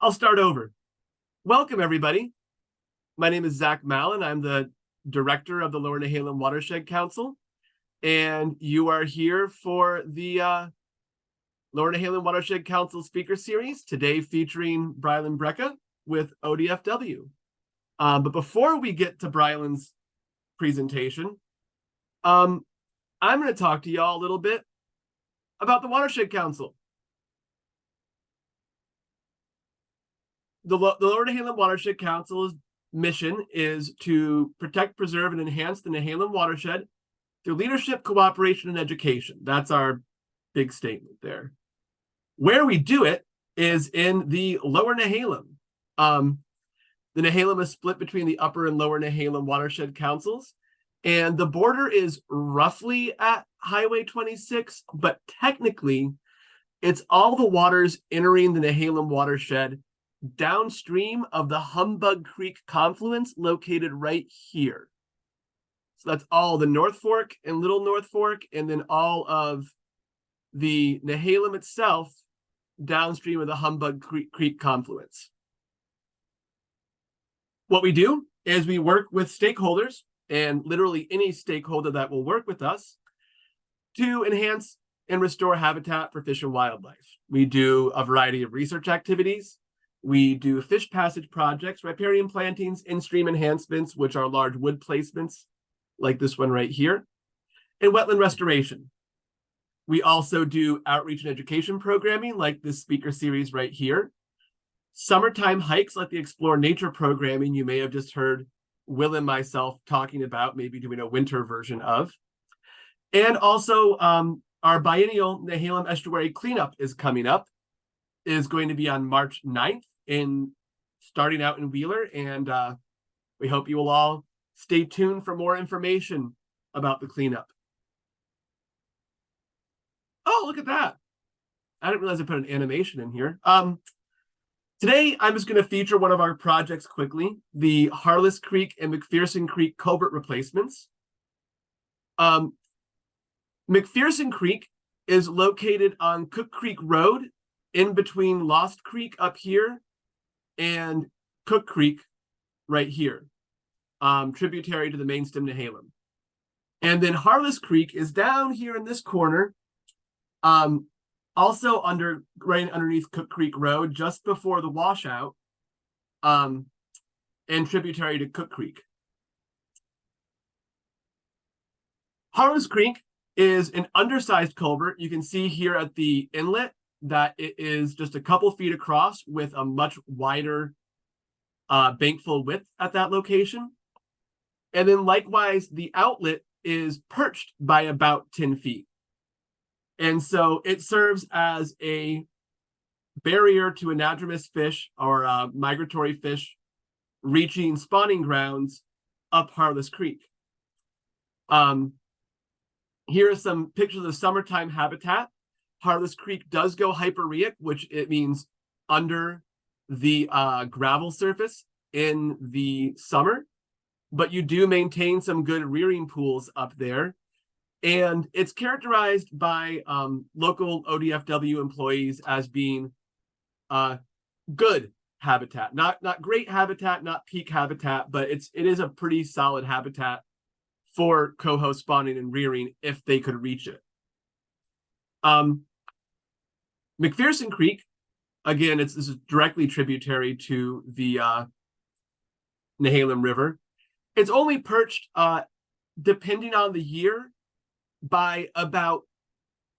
I'll start over. Welcome, everybody. My name is Zach Mallon. I'm the director of the Lower Nehalem Watershed Council, and you are here for the Lower Nehalem Watershed Council speaker series, today featuring Brilyn Brecka with ODFW. But before we get to Brilyn's presentation, I'm going to talk to y'all a little bit about the Watershed Council. The Lower Nehalem Watershed Council's mission is to protect, preserve, and enhance the Nehalem watershed through leadership, cooperation, and education. That's our big statement there. Where we do it is in the Lower Nehalem. The Nehalem is split between the Upper and Lower Nehalem Watershed Councils, and the border is roughly at Highway 26, but technically it's all the waters entering the Nehalem watershed downstream of the Humbug Creek confluence located right here. So that's all the North Fork and Little North Fork, and then all of the Nehalem itself downstream of the Humbug Creek confluence. What we do is we work with stakeholders, and literally any stakeholder that will work with us, to enhance and restore habitat for fish and wildlife. We do a variety of research activities. We do fish passage projects, riparian plantings, in-stream enhancements, which are large wood placements, like this one right here, and wetland restoration. We also do outreach and education programming, like this speaker series right here. Summertime hikes, like the Explore Nature programming you may have just heard Will and myself talking about, maybe doing a winter version of. And also, our biennial Nehalem Estuary cleanup is coming up. Is going to be on March 9th starting out in Wheeler, and we hope you will all stay tuned for more information about the cleanup. Oh, look at that. I didn't realize I put an animation in here. Today, I'm just going to feature one of our projects quickly, the Harless Creek and McPherson Creek culvert replacements. McPherson Creek is located on Cook Creek Road, in between Lost Creek up here and Cook Creek right here, tributary to the main stem Nehalem. And then Harless Creek is down here in this corner, also right underneath Cook Creek Road, just before the washout, and tributary to Cook Creek. Harless Creek is an undersized culvert. You can see here at the inlet that it is just a couple feet across with a much wider bankful width at that location. And then likewise, the outlet is perched by about 10 feet. And so it serves as a barrier to anadromous fish or migratory fish reaching spawning grounds up Harless Creek. Here are some pictures of summertime habitat. Harless Creek does go hyporheic, which it means under the gravel surface in the summer, but you do maintain some good rearing pools up there. And it's characterized by local ODFW employees as being good habitat, not great habitat, not peak habitat, but it is a pretty solid habitat for coho spawning and rearing if they could reach it. McPherson Creek, again, this is directly tributary to the Nehalem River. It's only perched, depending on the year, by about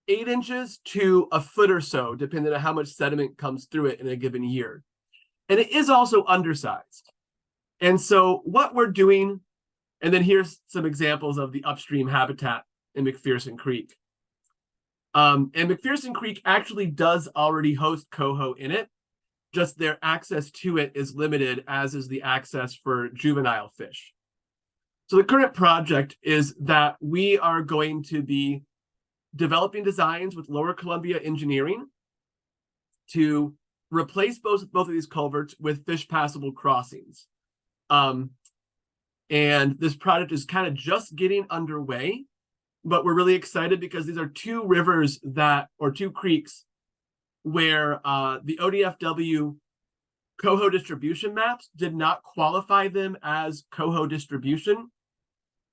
8 inches to a foot or so, depending on how much sediment comes through it in a given year. And it is also undersized. And so what we're doing, and then here's some examples of the upstream habitat in McPherson Creek. And McPherson Creek actually does already host coho in it, just their access to it is limited, as is the access for juvenile fish. So the current project is that we are going to be developing designs with Lower Columbia Engineering to replace both of these culverts with fish passable crossings. And this project is kind of just getting underway, but we're really excited because these are two rivers or two creeks where the ODFW coho distribution maps did not qualify them as coho distribution.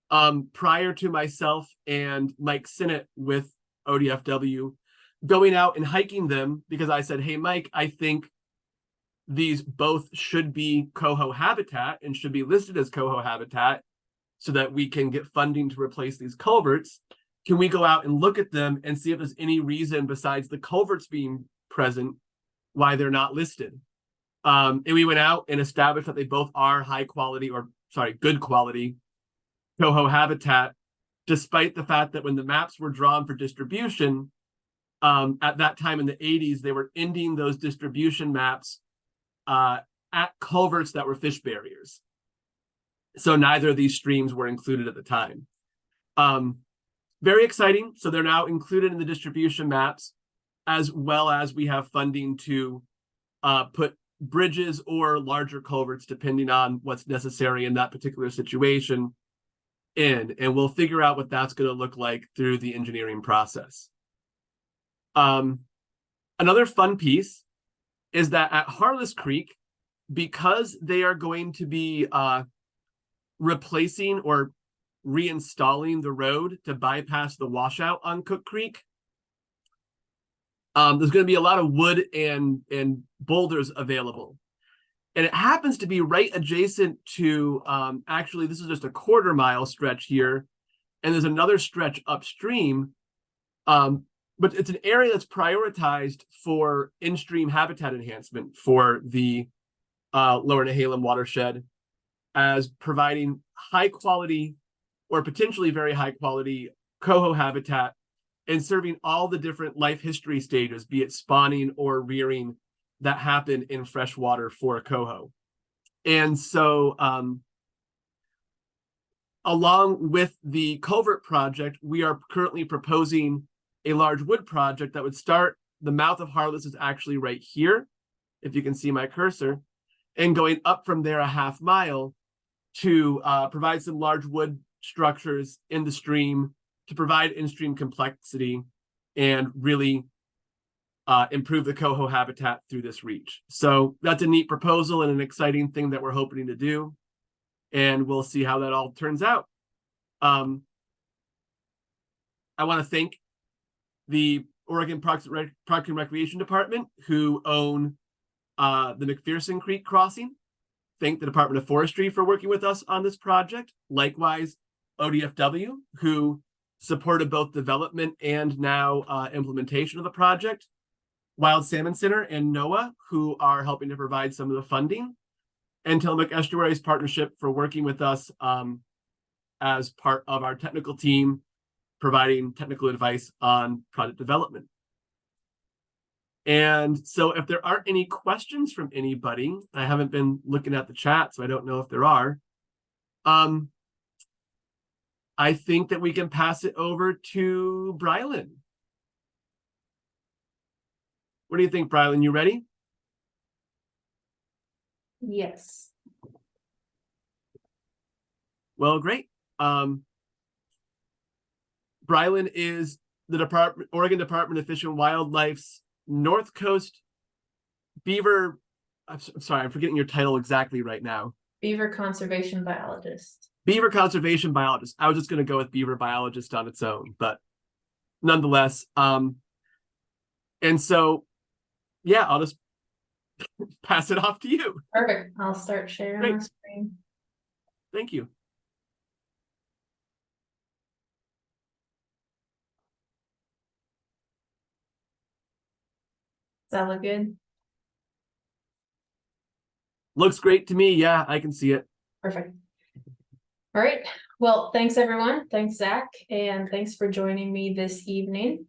Prior to myself and Mike Sinnott with ODFW going out and hiking them, because I said, hey, Mike, I think these both should be coho habitat and should be listed as coho habitat so that we can get funding to replace these culverts. Can we go out and look at them and see if there's any reason besides the culverts being present why they're not listed? And we went out and established that they both are good quality coho habitat, despite the fact that when the maps were drawn for distribution, at that time in the 80s, they were ending those distribution maps at culverts that were fish barriers. So neither of these streams were included at the time. Very exciting. So they're now included in the distribution maps, as well as we have funding to put bridges or larger culverts, depending on what's necessary in that particular situation, in. And we'll figure out what that's going to look like through the engineering process. Another fun piece is that at Harless Creek, because they are going to be replacing or reinstalling the road to bypass the washout on Cook Creek, there's going to be a lot of wood and boulders available. And it happens to be right adjacent to, actually, this is just a 1/4 mile stretch here. And there's another stretch upstream. But it's an area that's prioritized for in-stream habitat enhancement for the Lower Nehalem watershed, as providing high quality or potentially very high quality coho habitat and serving all the different life history stages, be it spawning or rearing, that happen in freshwater for coho. And so along with the culvert project, we are currently proposing a large wood project that would start, the mouth of Harless is actually right here, if you can see my cursor, and going up from there a 1/2 mile to provide some large wood structures in the stream to provide in-stream complexity and really improve the coho habitat through this reach. So that's a neat proposal and an exciting thing that we're hoping to do. And we'll see how that all turns out. I want to thank the Oregon Park and Recreation Department, who own the McPherson Creek crossing. Thank the Department of Forestry for working with us on this project. Likewise, ODFW, who supported both development and now implementation of the project. Wild Salmon Center and NOAA, who are helping to provide some of the funding. And Tillamook Estuaries Partnership for working with us as part of our technical team, providing technical advice on product development. And so if there aren't any questions from anybody, I haven't been looking at the chat, so I don't know if there are. I think that we can pass it over to Brilyn. What do you think, Brilyn? You ready? Yes. Well, great. Brilyn is the Oregon Department of Fish and Wildlife's North Coast Beaver. I'm sorry, I'm forgetting your title exactly right now. Beaver Conservation Biologist. Beaver Conservation Biologist. I was just going to go with Beaver Biologist on its own, but nonetheless. And so, yeah, I'll just pass it off to you. Perfect. I'll start sharing my screen. Thank you. Does that look good? Looks great to me. Yeah, I can see it. Perfect. All right. Well, thanks everyone. Thanks, Zach. And thanks for joining me this evening.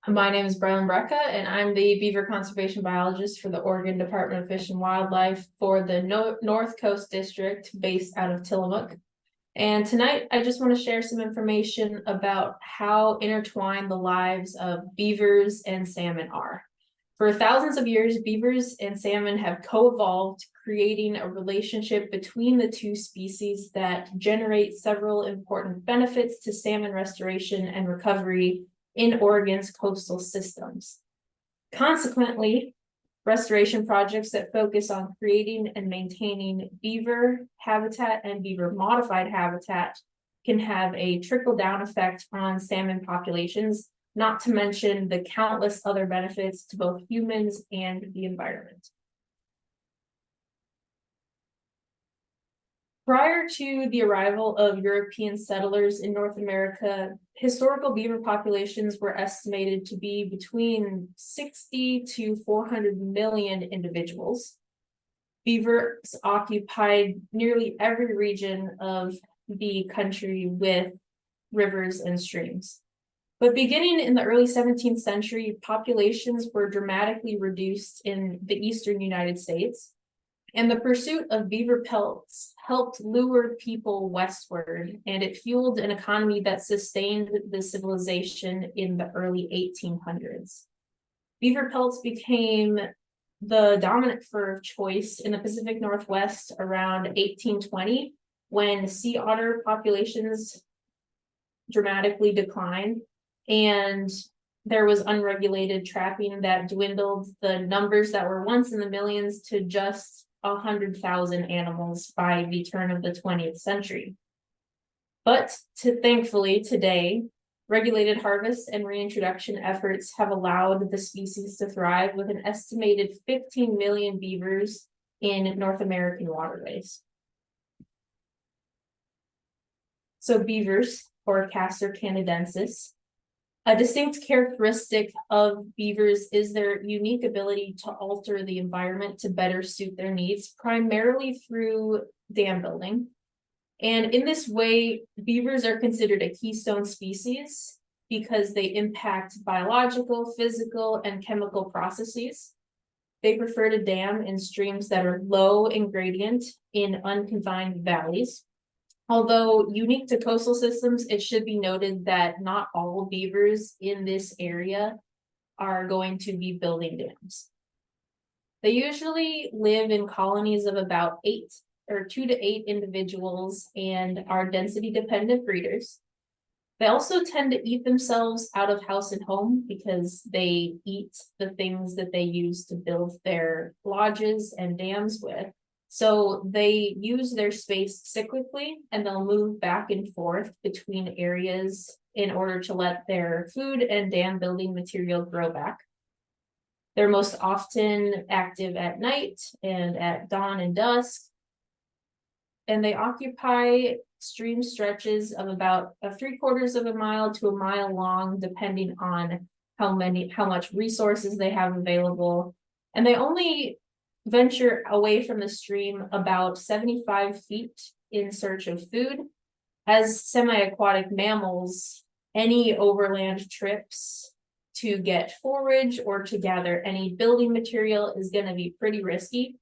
My name is Brilyn Brecka, and I'm the Beaver Conservation Biologist for the Oregon Department of Fish and Wildlife for the North Coast District based out of Tillamook. And tonight, I just want to share some information about how intertwined the lives of beavers and salmon are. For thousands of years, beavers and salmon have co-evolved, creating a relationship between the two species that generate several important benefits to salmon restoration and recovery in Oregon's coastal systems. Consequently, Restoration projects that focus on creating and maintaining beaver habitat and beaver modified habitat can have a trickle-down effect on salmon populations, not to mention the countless other benefits to both humans and the environment. Prior to the arrival of European settlers in North America, historical beaver populations were estimated to be between 60 to 400 million individuals. Beavers occupied nearly every region of the country with rivers and streams. But beginning in the early 17th century, populations were dramatically reduced in the eastern United States. And the pursuit of beaver pelts helped lure people westward, and it fueled an economy that sustained the civilization in the early 1800s. Beaver pelts became the dominant fur of choice in the Pacific Northwest around 1820, when sea otter populations dramatically declined, and there was unregulated trapping that dwindled the numbers that were once in the millions to just 100,000 animals by the turn of the 20th century. But thankfully today, regulated harvest and reintroduction efforts have allowed the species to thrive, with an estimated 15 million beavers in North American waterways. So beavers, or Castor canadensis, a distinct characteristic of beavers is their unique ability to alter the environment to better suit their needs, primarily through dam building. And in this way, beavers are considered a keystone species because they impact biological, physical, and chemical processes. They prefer to dam in streams that are low in gradient in unconfined valleys. Although unique to coastal systems, it should be noted that not all beavers in this area are going to be building dams. They usually live in colonies of about 2 to 8 individuals and are density dependent breeders. They also tend to eat themselves out of house and home because they eat the things that they use to build their lodges and dams with. So they use their space cyclically, and they'll move back and forth between areas in order to let their food and dam building material grow back. They're most often active at night and at dawn and dusk. And they occupy stream stretches of about 3/4 of a mile to a mile long, depending on how much resources they have available. And they only venture away from the stream about 75 feet in search of food. As semi-aquatic mammals, any overland trips to get forage or to gather any building material is going to be pretty risky.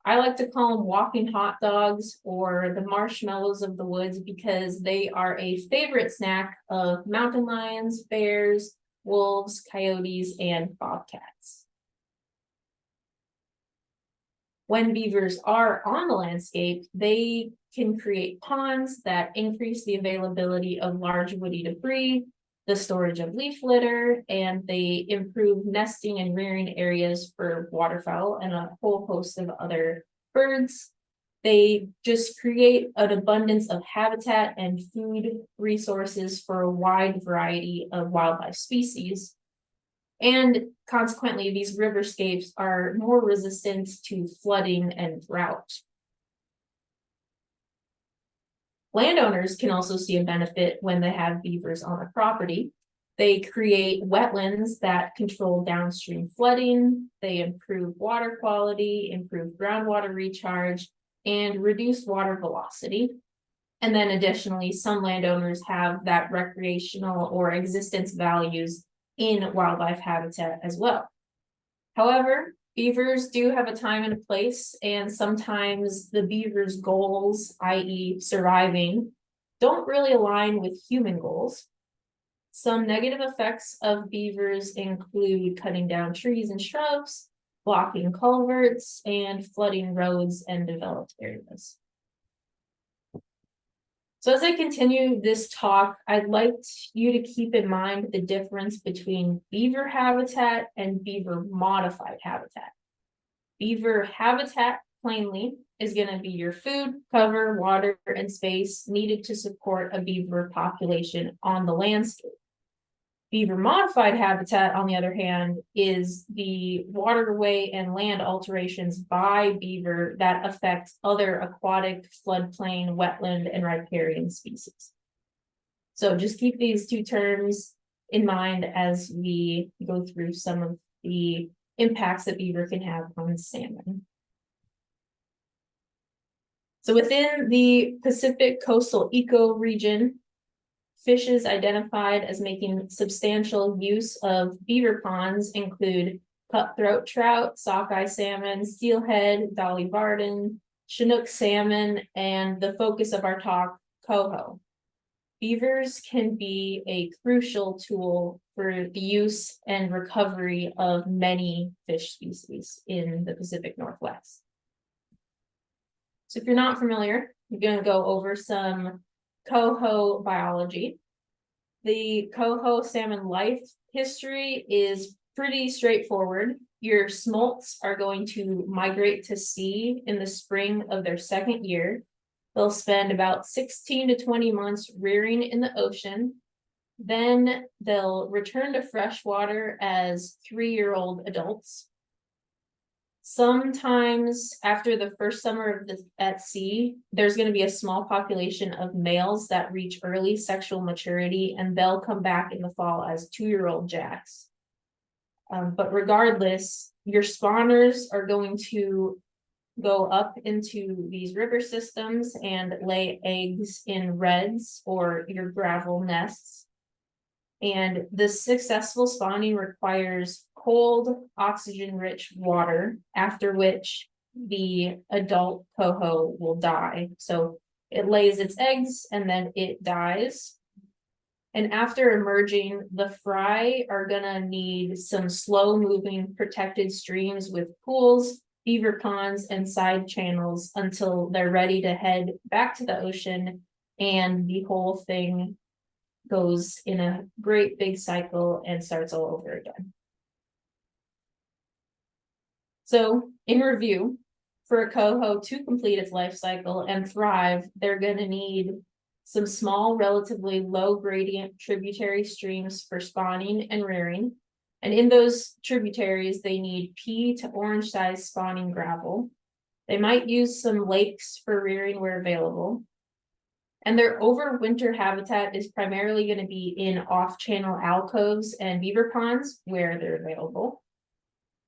I like to call them walking hot dogs or the marshmallows of the woods because they are a favorite snack of mountain lions, bears, wolves, coyotes, and bobcats. When beavers are on the landscape, they can create ponds that increase the availability of large woody debris, the storage of leaf litter, and they improve nesting and rearing areas for waterfowl and a whole host of other birds. They just create an abundance of habitat and food resources for a wide variety of wildlife species. And consequently, these riverscapes are more resistant to flooding and drought. Landowners can also see a benefit when they have beavers on a property. They create wetlands that control downstream flooding, they improve water quality, improve groundwater recharge, and reduce water velocity. And then additionally, some landowners have that recreational or existence values in wildlife habitat as well. However, beavers do have a time and a place, and sometimes the beaver's goals, i.e. surviving, don't really align with human goals. Some negative effects of beavers include cutting down trees and shrubs, blocking culverts, and flooding roads and developed areas. So as I continue this talk, I'd like you to keep in mind the difference between beaver habitat and beaver modified habitat. Beaver habitat, plainly, is going to be your food, cover, water, and space needed to support a beaver population on the landscape. Beaver-modified habitat, on the other hand, is the waterway and land alterations by beaver that affect other aquatic, floodplain, wetland, and riparian species. So just keep these two terms in mind as we go through some of the impacts that beaver can have on salmon. So within the Pacific coastal ecoregion, fishes identified as making substantial use of beaver ponds include cutthroat trout, sockeye salmon, steelhead, dolly varden, chinook salmon, and the focus of our talk, coho. Beavers can be a crucial tool for the use and recovery of many fish species in the Pacific Northwest. So if you're not familiar, I'm going to go over some coho biology. The coho salmon life history is pretty straightforward. Your smolts are going to migrate to sea in the spring of their second year. They'll spend about 16 to 20 months rearing in the ocean. Then they'll return to freshwater as 3-year-old adults. Sometimes after the first summer at sea, there's going to be a small population of males that reach early sexual maturity, and they'll come back in the fall as 2-year-old jacks. But regardless, your spawners are going to go up into these river systems and lay eggs in redds or your gravel nests. And the successful spawning requires cold, oxygen-rich water, after which the adult coho will die. So it lays its eggs and then it dies. And after emerging, the fry are gonna need some slow-moving protected streams with pools, beaver ponds, and side channels until they're ready to head back to the ocean, and the whole thing goes in a great big cycle and starts all over again. So in review, for a coho to complete its life cycle and thrive, they're going to need some small, relatively low gradient tributary streams for spawning and rearing. And in those tributaries, they need pea to orange size spawning gravel. They might use some lakes for rearing where available. And their overwinter habitat is primarily going to be in off-channel alcoves and beaver ponds where they're available.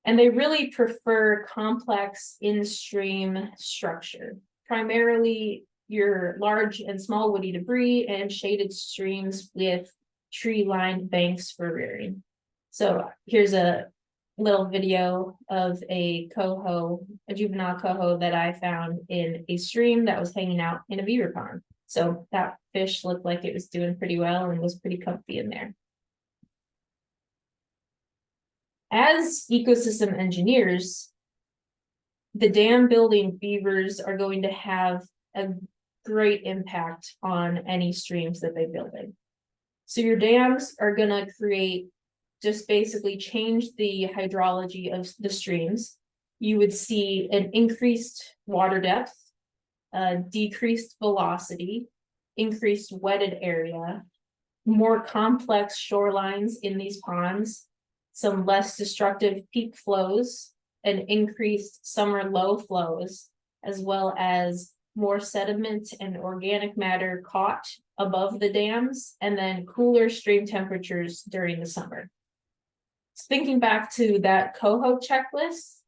And they really prefer complex in-stream structure, primarily your large and small woody debris and shaded streams with tree-lined banks for rearing. So here's a little video of a coho, a juvenile coho that I found in a stream that was hanging out in a beaver pond. So that fish looked like it was doing pretty well and was pretty comfy in there. As ecosystem engineers, the dam building beavers are going to have a great impact on any streams that they build in. So your dams are going to create, just basically change the hydrology of the streams. You would see an increased water depth, decreased velocity, increased wetted area, more complex shorelines in these ponds, some less destructive peak flows, and increased summer low flows, as well as more sediment and organic matter caught above the dams, and then cooler stream temperatures during the summer. Thinking back to that coho checklist,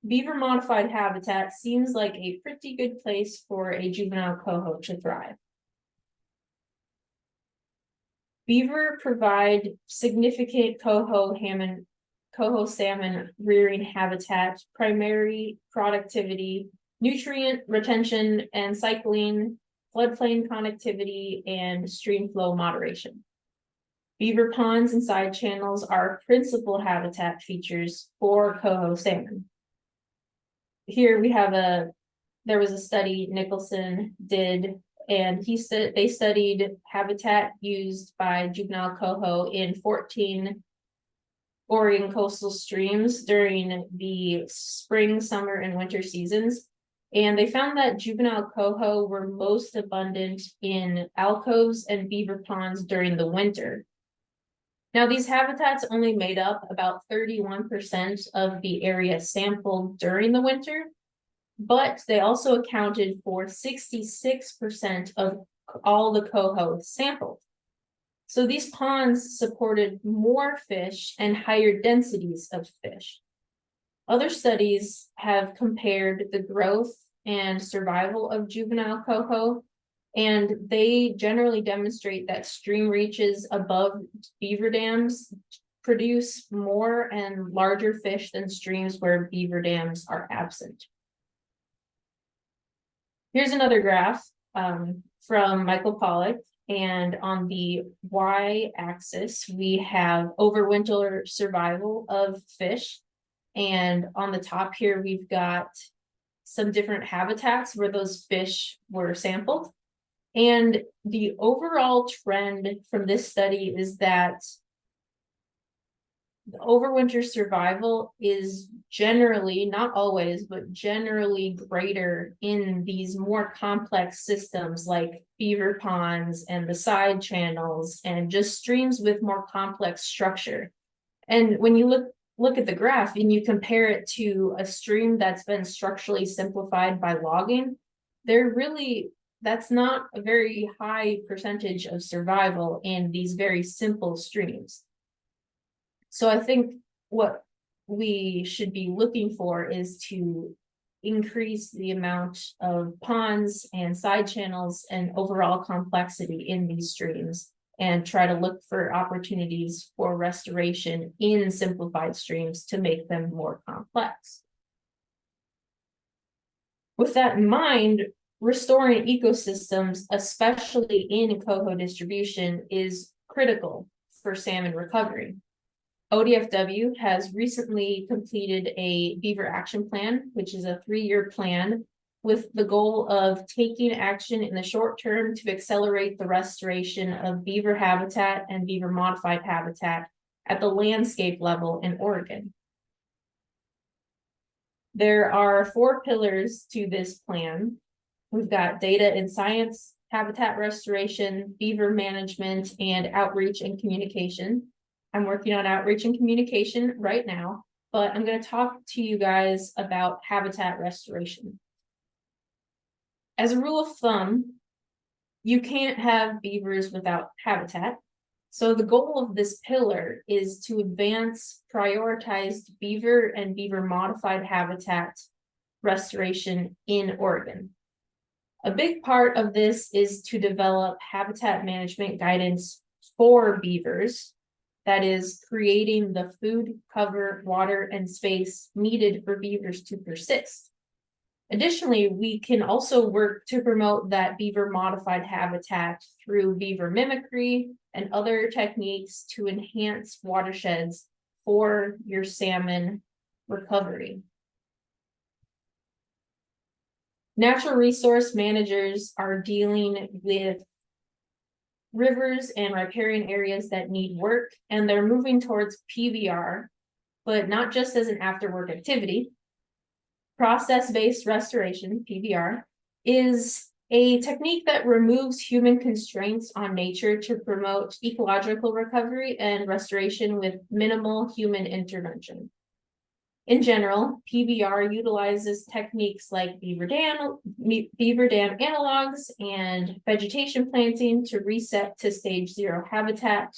beaver modified habitat seems like a pretty good place for a juvenile coho to thrive. Beaver provide significant coho salmon rearing habitat, primary productivity, nutrient retention and cycling, floodplain connectivity, and stream flow moderation. Beaver ponds and side channels are principal habitat features for coho salmon. Here we have there was a study Nicholson did, and they studied habitat used by juvenile coho in 14 Oregon coastal streams during the spring, summer, and winter seasons. And they found that juvenile coho were most abundant in alcoves and beaver ponds during the winter. Now, these habitats only made up about 31% of the area sampled during the winter, but they also accounted for 66% of all the coho sampled. So these ponds supported more fish and higher densities of fish. Other studies have compared the growth and survival of juvenile coho, and they generally demonstrate that stream reaches above beaver dams produce more and larger fish than streams where beaver dams are absent. Here's another graph from Michael Pollack, and on the y-axis, we have overwinter survival of fish, and on the top here, we've got some different habitats where those fish were sampled. And the overall trend from this study is that the overwinter survival is generally, not always, but generally greater in these more complex systems like beaver ponds and the side channels and just streams with more complex structure. And when you look at the graph and you compare it to a stream that's been structurally simplified by logging, that's not a very high percentage of survival in these very simple streams. So I think what we should be looking for is to increase the amount of ponds and side channels and overall complexity in these streams, and try to look for opportunities for restoration in simplified streams to make them more complex. With that in mind, restoring ecosystems, especially in coho distribution, is critical for salmon recovery. ODFW has recently completed a beaver action plan, which is a 3-year plan with the goal of taking action in the short term to accelerate the restoration of beaver habitat and beaver-modified habitat at the landscape level in Oregon. There are 4 pillars to this plan. We've got data and science, habitat restoration, beaver management, and outreach and communication. I'm working on outreach and communication right now, but I'm going to talk to you guys about habitat restoration. As a rule of thumb, you can't have beavers without habitat. So the goal of this pillar is to advance prioritized beaver and beaver-modified habitat restoration in Oregon. A big part of this is to develop habitat management guidance for beavers. That is, creating the food, cover, water, and space needed for beavers to persist. Additionally, we can also work to promote that beaver-modified habitat through beaver mimicry and other techniques to enhance watersheds for your salmon recovery. Natural resource managers are dealing with rivers and riparian areas that need work, and they're moving towards PBR, but not just as an after-work activity. Process-based restoration, PBR, is a technique that removes human constraints on nature to promote ecological recovery and restoration with minimal human intervention. In general, PBR utilizes techniques like beaver dam analogs and vegetation planting to reset to stage 0 habitat,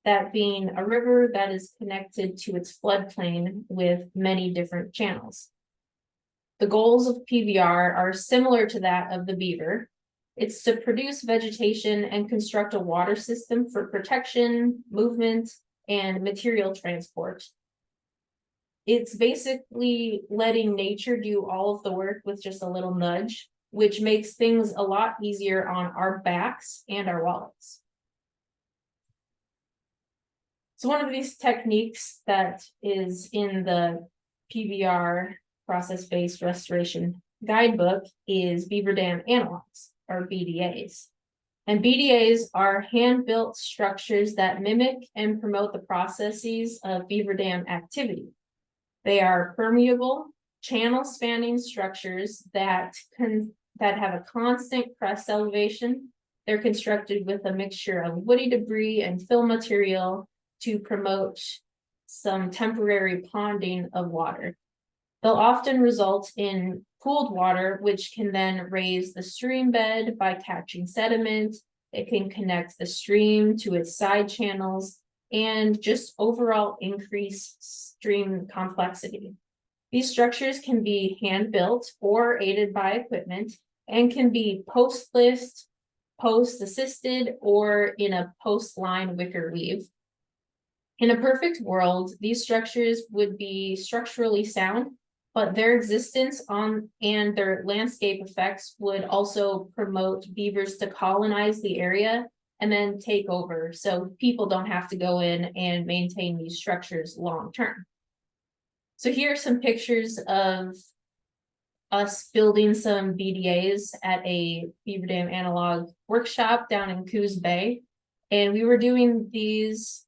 that being a river that is connected to its floodplain with many different channels. The goals of PBR are similar to that of the beaver. It's to produce vegetation and construct a water system for protection, movement, and material transport. It's basically letting nature do all of the work with just a little nudge, which makes things a lot easier on our backs and our wallets. So one of these techniques that is in the PBR process-based restoration guidebook is beaver dam analogs, or BDAs. And BDAs are hand-built structures that mimic and promote the processes of beaver dam activity. They are permeable, channel-spanning structures that have a constant crest elevation. They're constructed with a mixture of woody debris and fill material to promote some temporary ponding of water. They'll often result in pooled water, which can then raise the stream bed by catching sediment. It can connect the stream to its side channels and just overall increase stream complexity. These structures can be hand-built or aided by equipment and can be post-lift, post-assisted, or in a post-line wicker weave. In a perfect world, these structures would be structurally sound, but their existence on and their landscape effects would also promote beavers to colonize the area and then take over, so people don't have to go in and maintain these structures long term. So here are some pictures of us building some BDAs at a beaver dam analog workshop down in Coos Bay. And we were doing these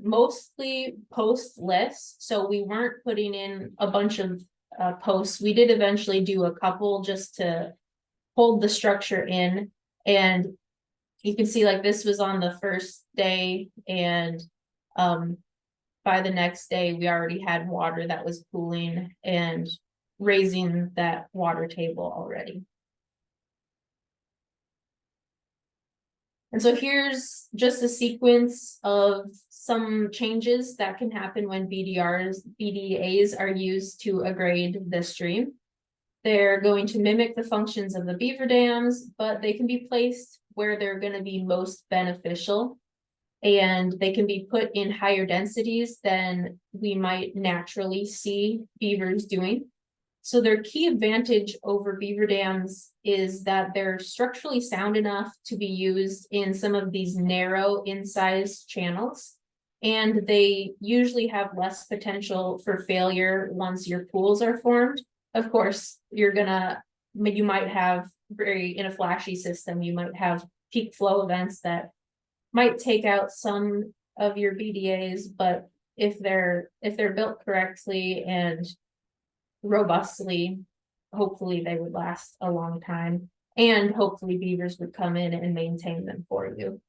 mostly post lifts, so we weren't putting in a bunch of posts. We did eventually do a couple just to hold the structure in, and you can see like this was on the first day, and by the next day we already had water that was pooling and raising that water table already. And so here's just a sequence of some changes that can happen when BDAs are used to agrade the stream. They're going to mimic the functions of the beaver dams, but they can be placed where they're going to be most beneficial. And they can be put in higher densities than we might naturally see beavers doing. So their key advantage over beaver dams is that they're structurally sound enough to be used in some of these narrow incised channels. And they usually have less potential for failure once your pools are formed. Of course, you might have in a flashy system, you might have peak flow events that might take out some of your BDAs, but if they're built correctly and robustly, hopefully they would last a long time, and hopefully beavers would come in and maintain them for you.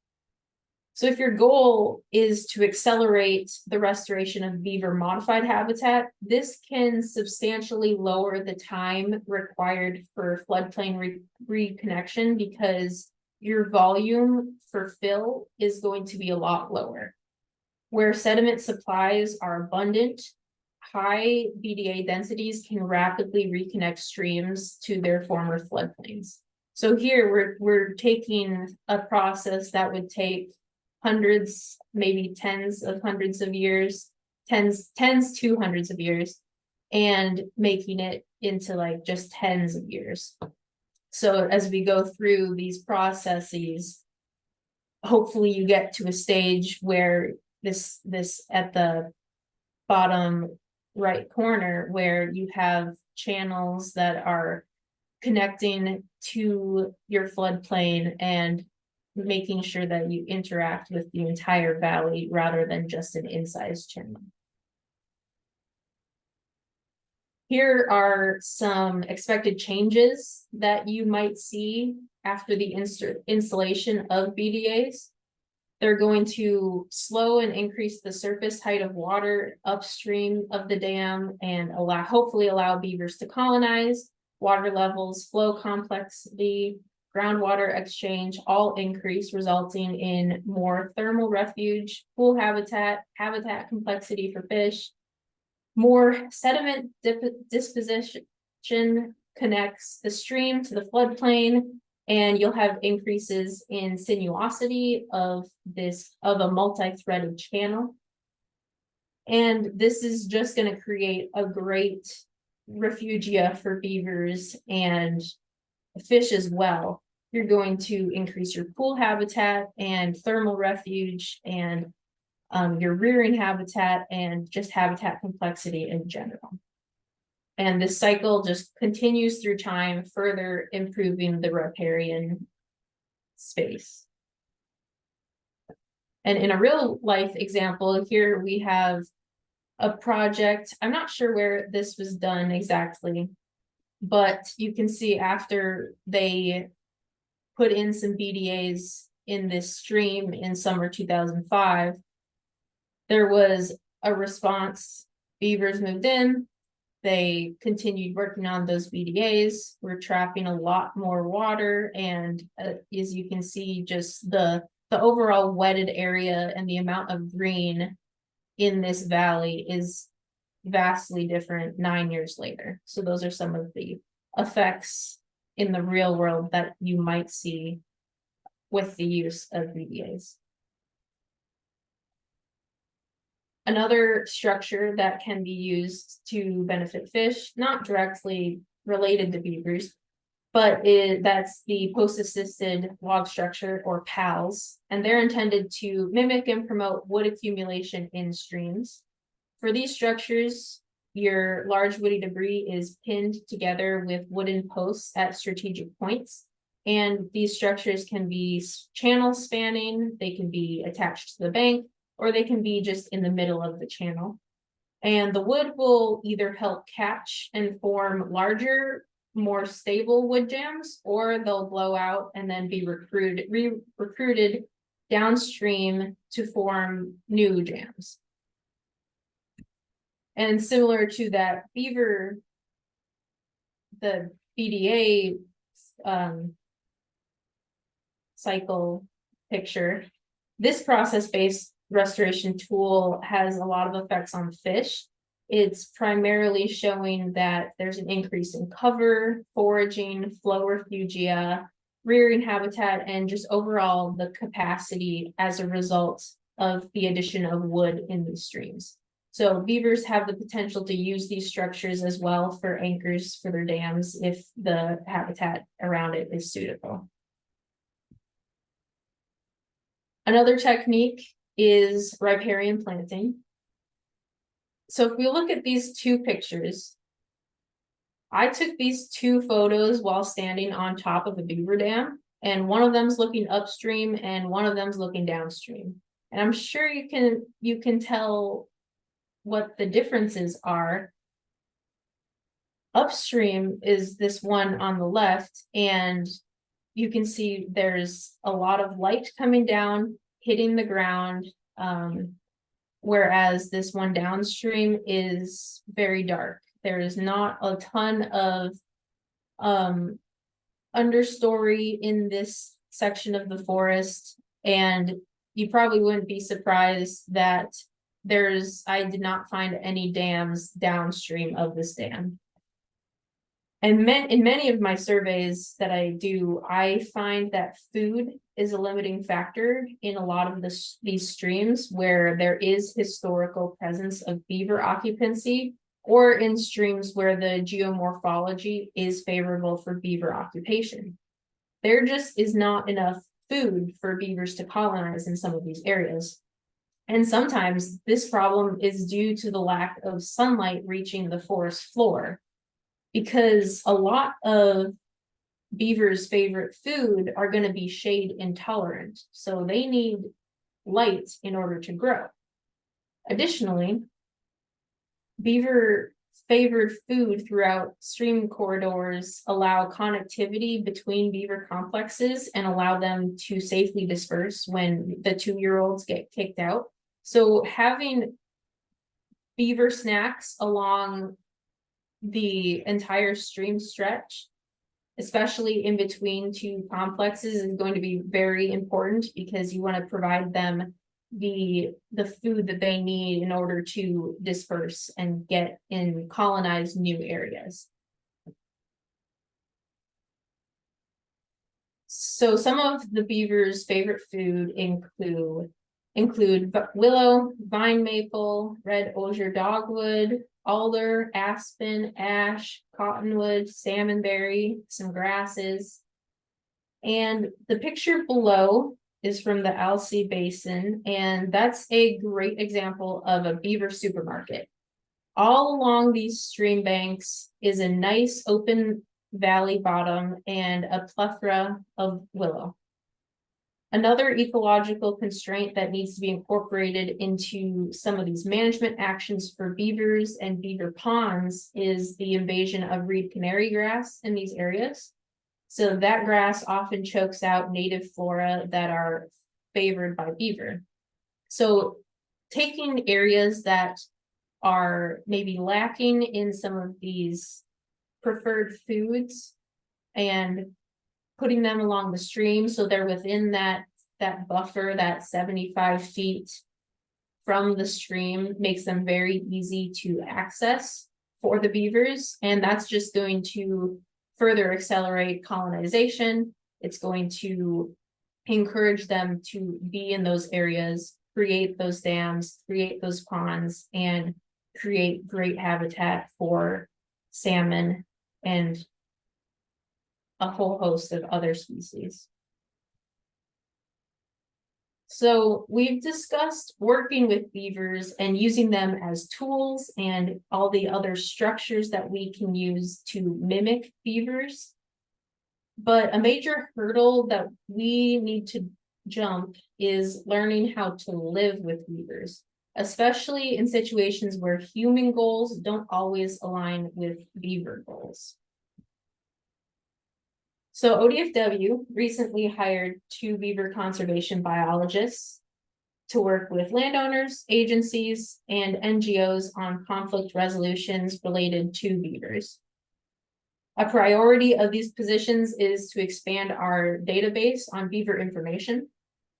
So if your goal is to accelerate the restoration of beaver modified habitat, this can substantially lower the time required for floodplain reconnection, because your volume for fill is going to be a lot lower. Where sediment supplies are abundant, high BDA densities can rapidly reconnect streams to their former floodplains. So here we're taking a process that would take hundreds, maybe tens of hundreds of years, tens to hundreds of years, and making it into like just tens of years. So as we go through these processes, hopefully you get to a stage where this at the bottom right corner, where you have channels that are connecting to your floodplain and making sure that you interact with the entire valley rather than just an incised channel. Here are some expected changes that you might see after the installation of BDAs. They're going to slow and increase the surface height of water upstream of the dam and hopefully allow beavers to colonize. Water levels, flow complexity, groundwater exchange all increase, resulting in more thermal refuge, pool habitat complexity for fish. More sediment disposition connects the stream to the floodplain, and you'll have increases in sinuosity of a multi-threaded channel. And this is just going to create a great refugia for beavers and fish as well. You're going to increase your pool habitat and thermal refuge and your rearing habitat and just habitat complexity in general. And this cycle just continues through time, further improving the riparian space. And in a real life example, here we have a project. I'm not sure where this was done exactly, but you can see after they put in some BDAs in this stream in summer 2005, there was a response. Beavers moved in, they continued working on those BDAs. We're trapping a lot more water, and as you can see, just the overall wetted area and the amount of green in this valley is vastly different 9 years later. So those are some of the effects in the real world that you might see with the use of BDAs. Another structure that can be used to benefit fish, not directly related to beavers, but that's the post-assisted log structure, or PALS, and they're intended to mimic and promote wood accumulation in streams. For these structures, your large woody debris is pinned together with wooden posts at strategic points, and these structures can be channel spanning, they can be attached to the bank, or they can be just in the middle of the channel. And the wood will either help catch and form larger, more stable wood jams, or they'll blow out and then be recruited downstream to form new jams. And similar to that beaver, the BDA cycle picture, this process-based restoration tool has a lot of effects on fish. It's primarily showing that there's an increase in cover, foraging, flow refugia, rearing habitat, and just overall the capacity as a result of the addition of wood in these streams. So beavers have the potential to use these structures as well for anchors for their dams if the habitat around it is suitable. Another technique is riparian planting. So if we look at these two pictures, I took these two photos while standing on top of a beaver dam, and one of them's looking upstream and one of them's looking downstream. And I'm sure you can tell what the differences are. Upstream is this one on the left, and you can see there's a lot of light coming down, hitting the ground, whereas this one downstream is very dark. There is not a ton of understory in this section of the forest, and you probably wouldn't be surprised that I did not find any dams downstream of this dam. And in many of my surveys that I do, I find that food is a limiting factor in a lot of these streams where there is historical presence of beaver occupancy, or in streams where the geomorphology is favorable for beaver occupation. There just is not enough food for beavers to colonize in some of these areas. And sometimes this problem is due to the lack of sunlight reaching the forest floor, because a lot of beavers' favorite food are going to be shade intolerant, so they need light in order to grow. Additionally, beaver favored food throughout stream corridors allow connectivity between beaver complexes and allow them to safely disperse when the 2-year-olds get kicked out. So having beaver snacks along the entire stream stretch, especially in between two complexes, is going to be very important, because you want to provide them the food that they need in order to disperse and get and colonize new areas. So some of the beavers' favorite food include willow, vine maple, red osier dogwood, alder, aspen, ash, cottonwood, salmonberry, some grasses. And the picture below is from the Alsea Basin, and that's a great example of a beaver supermarket. All along these stream banks is a nice open valley bottom and a plethora of willow. Another ecological constraint that needs to be incorporated into some of these management actions for beavers and beaver ponds is the invasion of reed canary grass in these areas. So that grass often chokes out native flora that are favored by beaver. So taking areas that are maybe lacking in some of these preferred foods and putting them along the stream so they're within that buffer, that 75 feet from the stream, makes them very easy to access for the beavers. And that's just going to further accelerate colonization. It's going to encourage them to be in those areas, create those dams, create those ponds, and create great habitat for salmon and a whole host of other species. So we've discussed working with beavers and using them as tools and all the other structures that we can use to mimic beavers. But a major hurdle that we need to jump is learning how to live with beavers, especially in situations where human goals don't always align with beaver goals. So ODFW recently hired 2 beaver conservation biologists to work with landowners, agencies, and NGOs on conflict resolutions related to beavers. A priority of these positions is to expand our database on beaver information.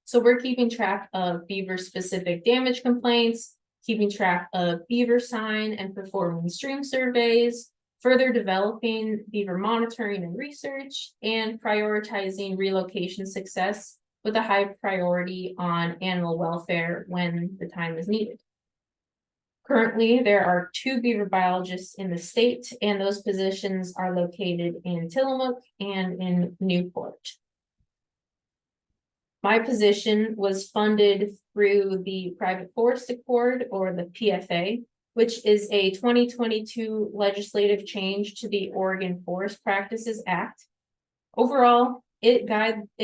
So we're keeping track of beaver-specific damage complaints, keeping track of beaver sign and performing stream surveys, further developing beaver monitoring and research, and prioritizing relocation success with a high priority on animal welfare when the time is needed. Currently, there are 2 beaver biologists in the state, and those positions are located in Tillamook and in Newport. My position was funded through the Private Forest Accord, or the PFA, which is a 2022 legislative change to the Oregon Forest Practices Act. Overall, it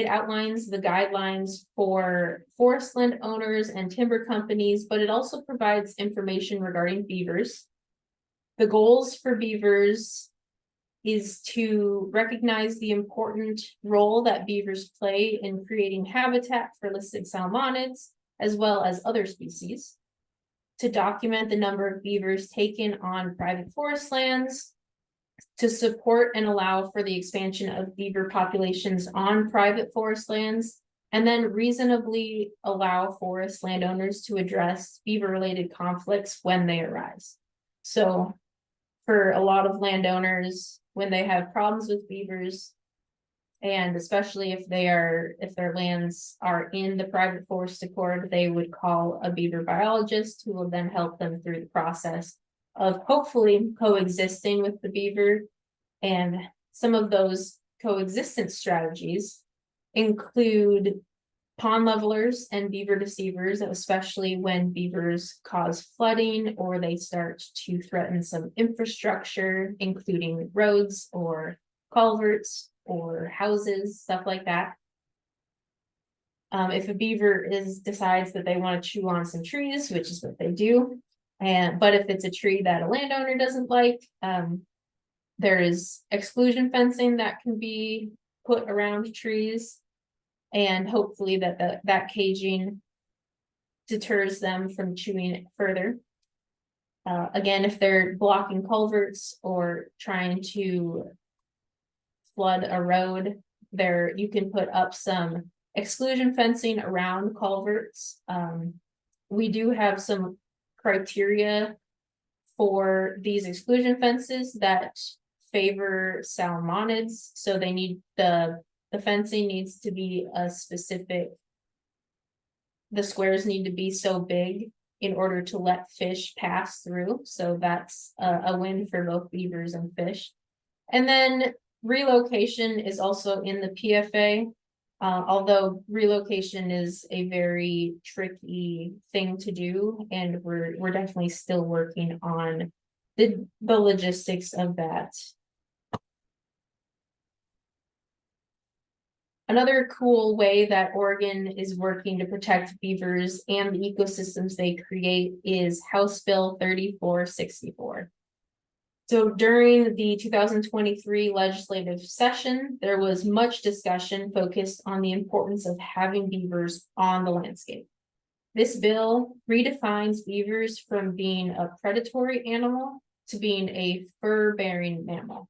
outlines the guidelines for forest land owners and timber companies, but it also provides information regarding beavers. The goals for beavers is to recognize the important role that beavers play in creating habitat for listed salmonids, as well as other species, to document the number of beavers taken on private forest lands, to support and allow for the expansion of beaver populations on private forest lands, and then reasonably allow forest landowners to address beaver-related conflicts when they arise. So for a lot of landowners, when they have problems with beavers, and especially if their lands are in the private forest accord, they would call a beaver biologist who will then help them through the process of hopefully coexisting with the beaver. And some of those coexistence strategies include pond levelers and beaver deceivers, especially when beavers cause flooding or they start to threaten some infrastructure, including roads or culverts or houses, stuff like that. If a beaver decides that they want to chew on some trees, which is what they do, but if it's a tree that a landowner doesn't like, there is exclusion fencing that can be put around trees, and hopefully that caging deters them from chewing it further. Again, if they're blocking culverts or trying to flood a road, you can put up some exclusion fencing around culverts. We do have some criteria for these exclusion fences that favor salmonids, so they need the fencing needs to be a specific, the squares need to be so big in order to let fish pass through. So that's a win for both beavers and fish. And then relocation is also in the PFA, although relocation is a very tricky thing to do, and we're definitely still working on the logistics of that. Another cool way that Oregon is working to protect beavers and the ecosystems they create is House Bill 3464. So during the 2023 legislative session, there was much discussion focused on the importance of having beavers on the landscape. This bill redefines beavers from being a predatory animal to being a fur-bearing mammal.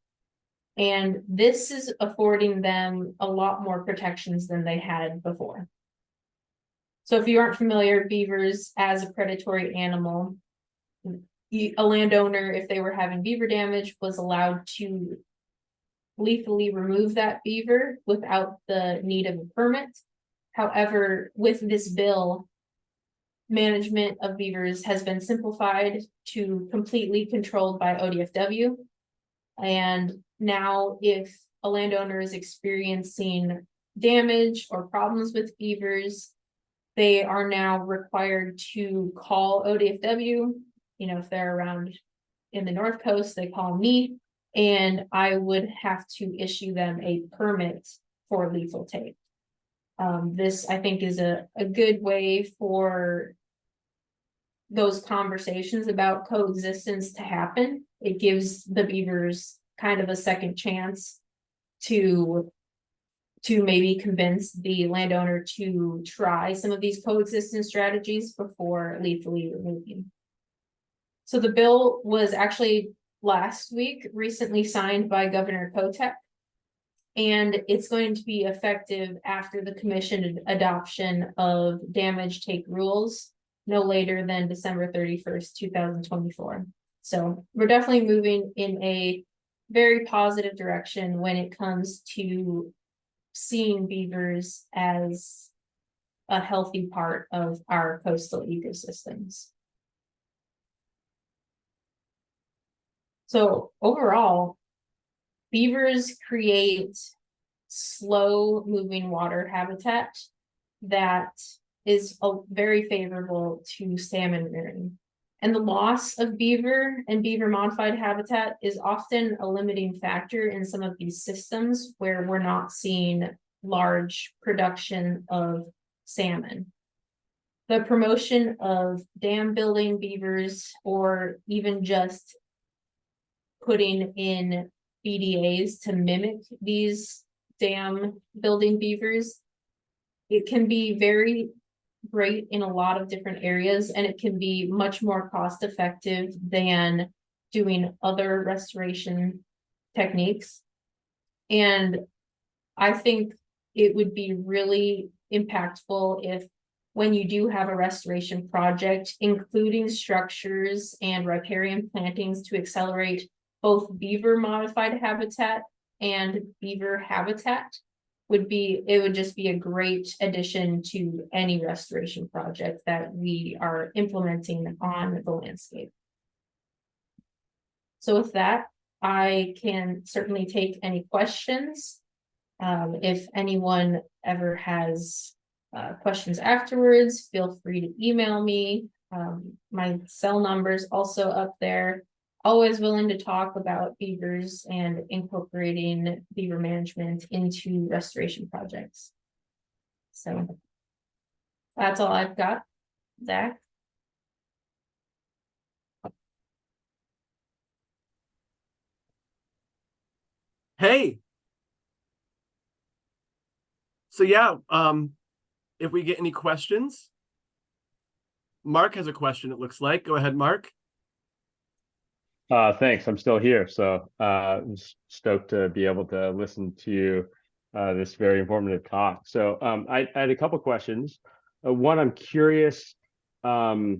And this is affording them a lot more protections than they had before. So if you aren't familiar, beavers as a predatory animal, a landowner, if they were having beaver damage, was allowed to lethally remove that beaver without the need of a permit. However, with this bill, management of beavers has been simplified to completely controlled by ODFW. And now if a landowner is experiencing damage or problems with beavers, they are now required to call ODFW. You know, if they're around in the North Coast, they call me, and I would have to issue them a permit for lethal take. This, I think, is a good way for those conversations about coexistence to happen. It gives the beavers kind of a second chance to maybe convince the landowner to try some of these coexistence strategies before lethally removing. So the bill was actually last week recently signed by Governor Kotek, and it's going to be effective after the commission adoption of damage take rules no later than December 31st, 2024. So we're definitely moving in a very positive direction when it comes to seeing beavers as a healthy part of our coastal ecosystems. So overall, beavers create slow moving water habitat that is very favorable to salmon rearing. And the loss of beaver and beaver modified habitat is often a limiting factor in some of these systems where we're not seeing large production of salmon. The promotion of dam building beavers, or even just putting in BDAs to mimic these dam building beavers, it can be very great in a lot of different areas, and it can be much more cost effective than doing other restoration techniques. And I think it would be really impactful if, when you do have a restoration project, including structures and riparian plantings to accelerate both beaver modified habitat and beaver habitat, it would just be a great addition to any restoration project that we are implementing on the landscape. So with that, I can certainly take any questions. If anyone ever has questions afterwards, feel free to email me. My cell number is also up there. Always willing to talk about beavers and incorporating beaver management into restoration projects. So that's all I've got. Zach? Hey. So yeah, if we get any questions, Mark has a question, it looks like. Go ahead, Mark. Thanks. I'm still here, so I'm stoked to be able to listen to this very informative talk. So I had a couple questions. One, I'm curious. So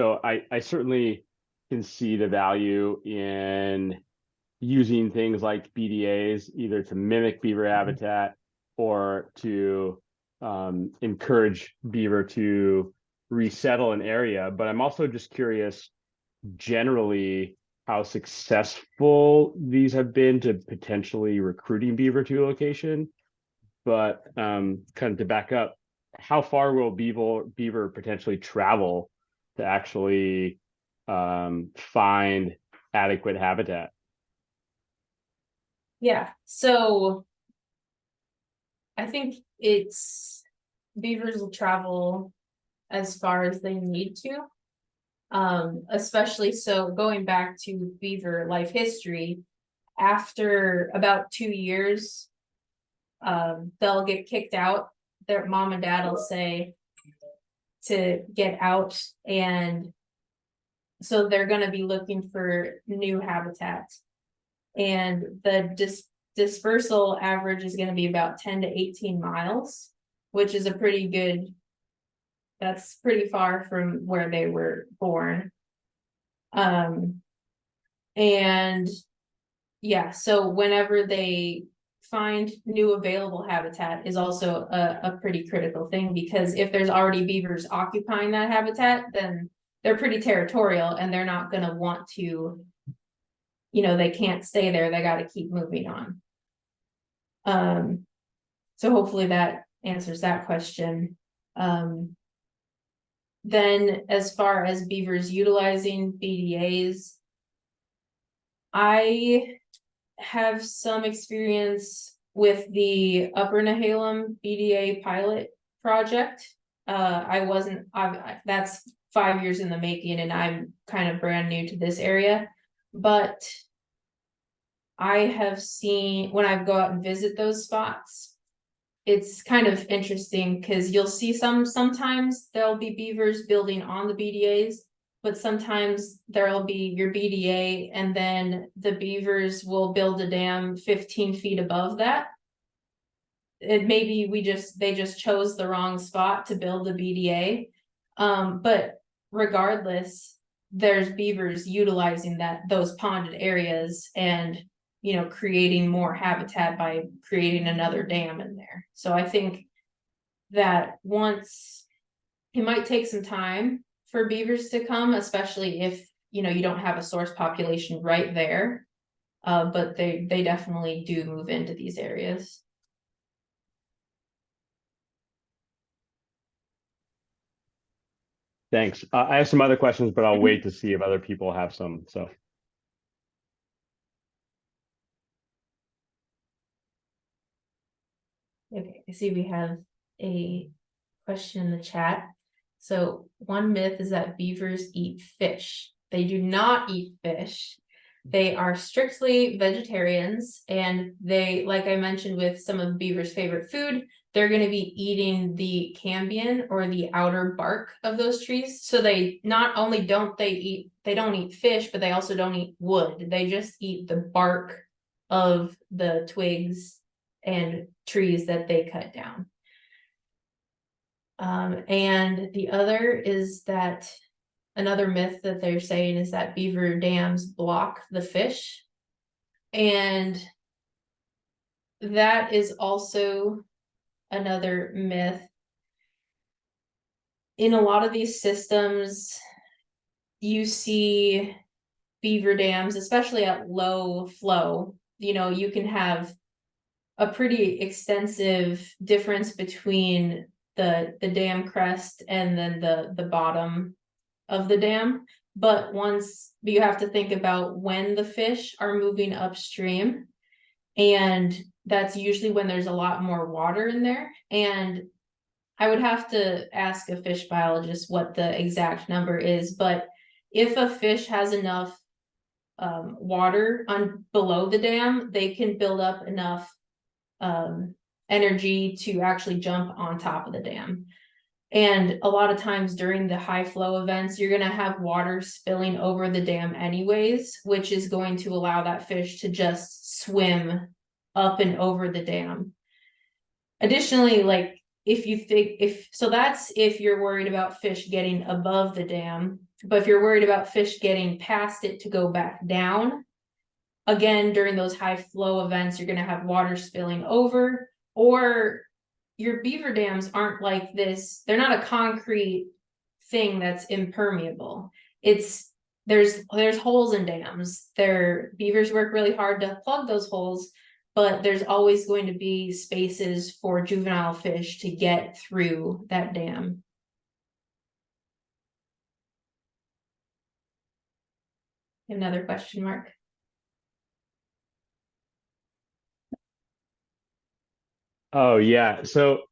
I certainly can see the value in using things like BDAs, either to mimic beaver habitat or to encourage beaver to resettle an area. But I'm also just curious, generally, how successful these have been to potentially recruiting beaver to a location. But kind of to back up, how far will beaver potentially travel to actually find adequate habitat? Yeah, so I think beavers will travel as far as they need to. Especially so going back to beaver life history, after about 2 years, they'll get kicked out. Their mom and dad will say to get out, and so they're going to be looking for new habitat. And the dispersal average is going to be about 10 to 18 miles, which is a pretty good, that's pretty far from where they were born. And yeah, so whenever they find new available habitat is also a pretty critical thing, because if there's already beavers occupying that habitat, then they're pretty territorial and they're not going to want to, they can't stay there. They got to keep moving on. So hopefully that answers that question. Then as far as beavers utilizing BDAs, I have some experience with the Upper Nehalem BDA pilot project. That's 5 years in the making, and I'm kind of brand new to this area, but I have seen, when I go out and visit those spots, it's kind of interesting because you'll see sometimes there'll be beavers building on the BDAs, but sometimes there'll be your BDA and then the beavers will build a dam 15 feet above that. It maybe they just chose the wrong spot to build the BDA. But regardless, there's beavers utilizing those ponded areas and creating more habitat by creating another dam in there. So I think that it might take some time for beavers to come, especially if you don't have a source population right there. But they definitely do move into these areas. Thanks. I have some other questions, but I'll wait to see if other people have some. So. Okay, I see we have a question in the chat. So one myth is that beavers eat fish. They do not eat fish. They are strictly vegetarians, and they, like I mentioned with some of beavers' favorite food, they're going to be eating the cambium or the outer bark of those trees. So they not only don't eat fish, but they also don't eat wood. They just eat the bark of the twigs and trees that they cut down. And the other is that another myth that they're saying is that beaver dams block the fish. And that is also another myth. In a lot of these systems, you see beaver dams, especially at low flow, you can have a pretty extensive difference between the dam crest and then the bottom of the dam. But you have to think about when the fish are moving upstream, and that's usually when there's a lot more water in there. And I would have to ask a fish biologist what the exact number is, but if a fish has enough water below the dam, they can build up enough energy to actually jump on top of the dam. And a lot of times during the high flow events, you're going to have water spilling over the dam anyways, which is going to allow that fish to just swim up and over the dam. Additionally, like that's if you're worried about fish getting above the dam, but if you're worried about fish getting past it to go back down, again, during those high flow events, you're going to have water spilling over, or your beaver dams aren't like this. They're not a concrete thing that's impermeable. There's holes in dams. Beavers work really hard to plug those holes, but there's always going to be spaces for juvenile fish to get through that dam. Another question mark. Oh yeah. So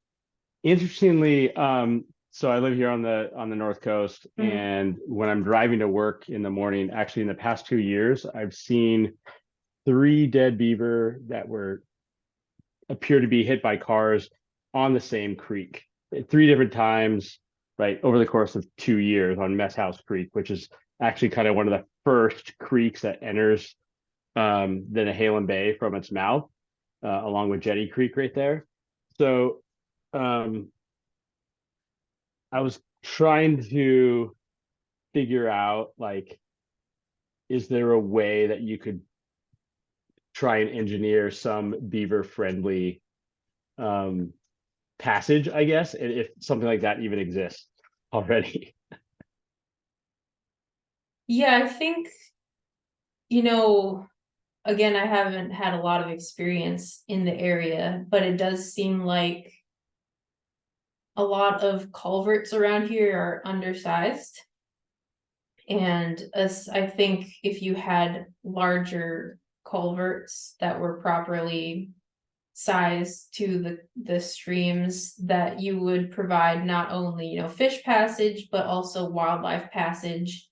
interestingly, so I live here on the North Coast, Mhm. and when I'm driving to work in the morning, actually in the past 2 years, I've seen three dead beaver that were appear to be hit by cars on the same creek at three different times, right, over the course of 2 years on Mess House Creek, which is actually kind of one of the first creeks that enters the Nehalem Bay from its mouth, along with Jetty Creek right there. So um, I was trying to figure out, like, is there a way that you could try and engineer some beaver friendly um, passage, I guess, if something like that even exists already. Yeah, I think, you know, again, I haven't had a lot of experience in the area, but it does seem like a lot of culverts around here are undersized. And as I think if you had larger culverts that were properly sized to the streams, that you would provide not only, fish passage, but also wildlife passage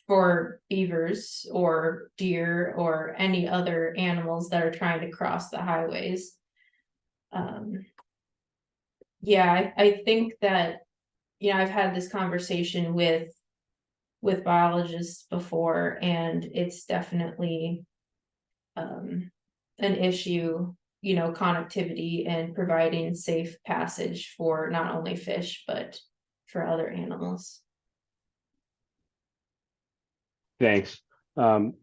for beavers or deer or any other animals that are trying to cross the highways. Yeah, I think that, I've had this conversation with biologists before, and it's definitely an issue, connectivity and providing safe passage for not only fish, but for other animals. Thanks. So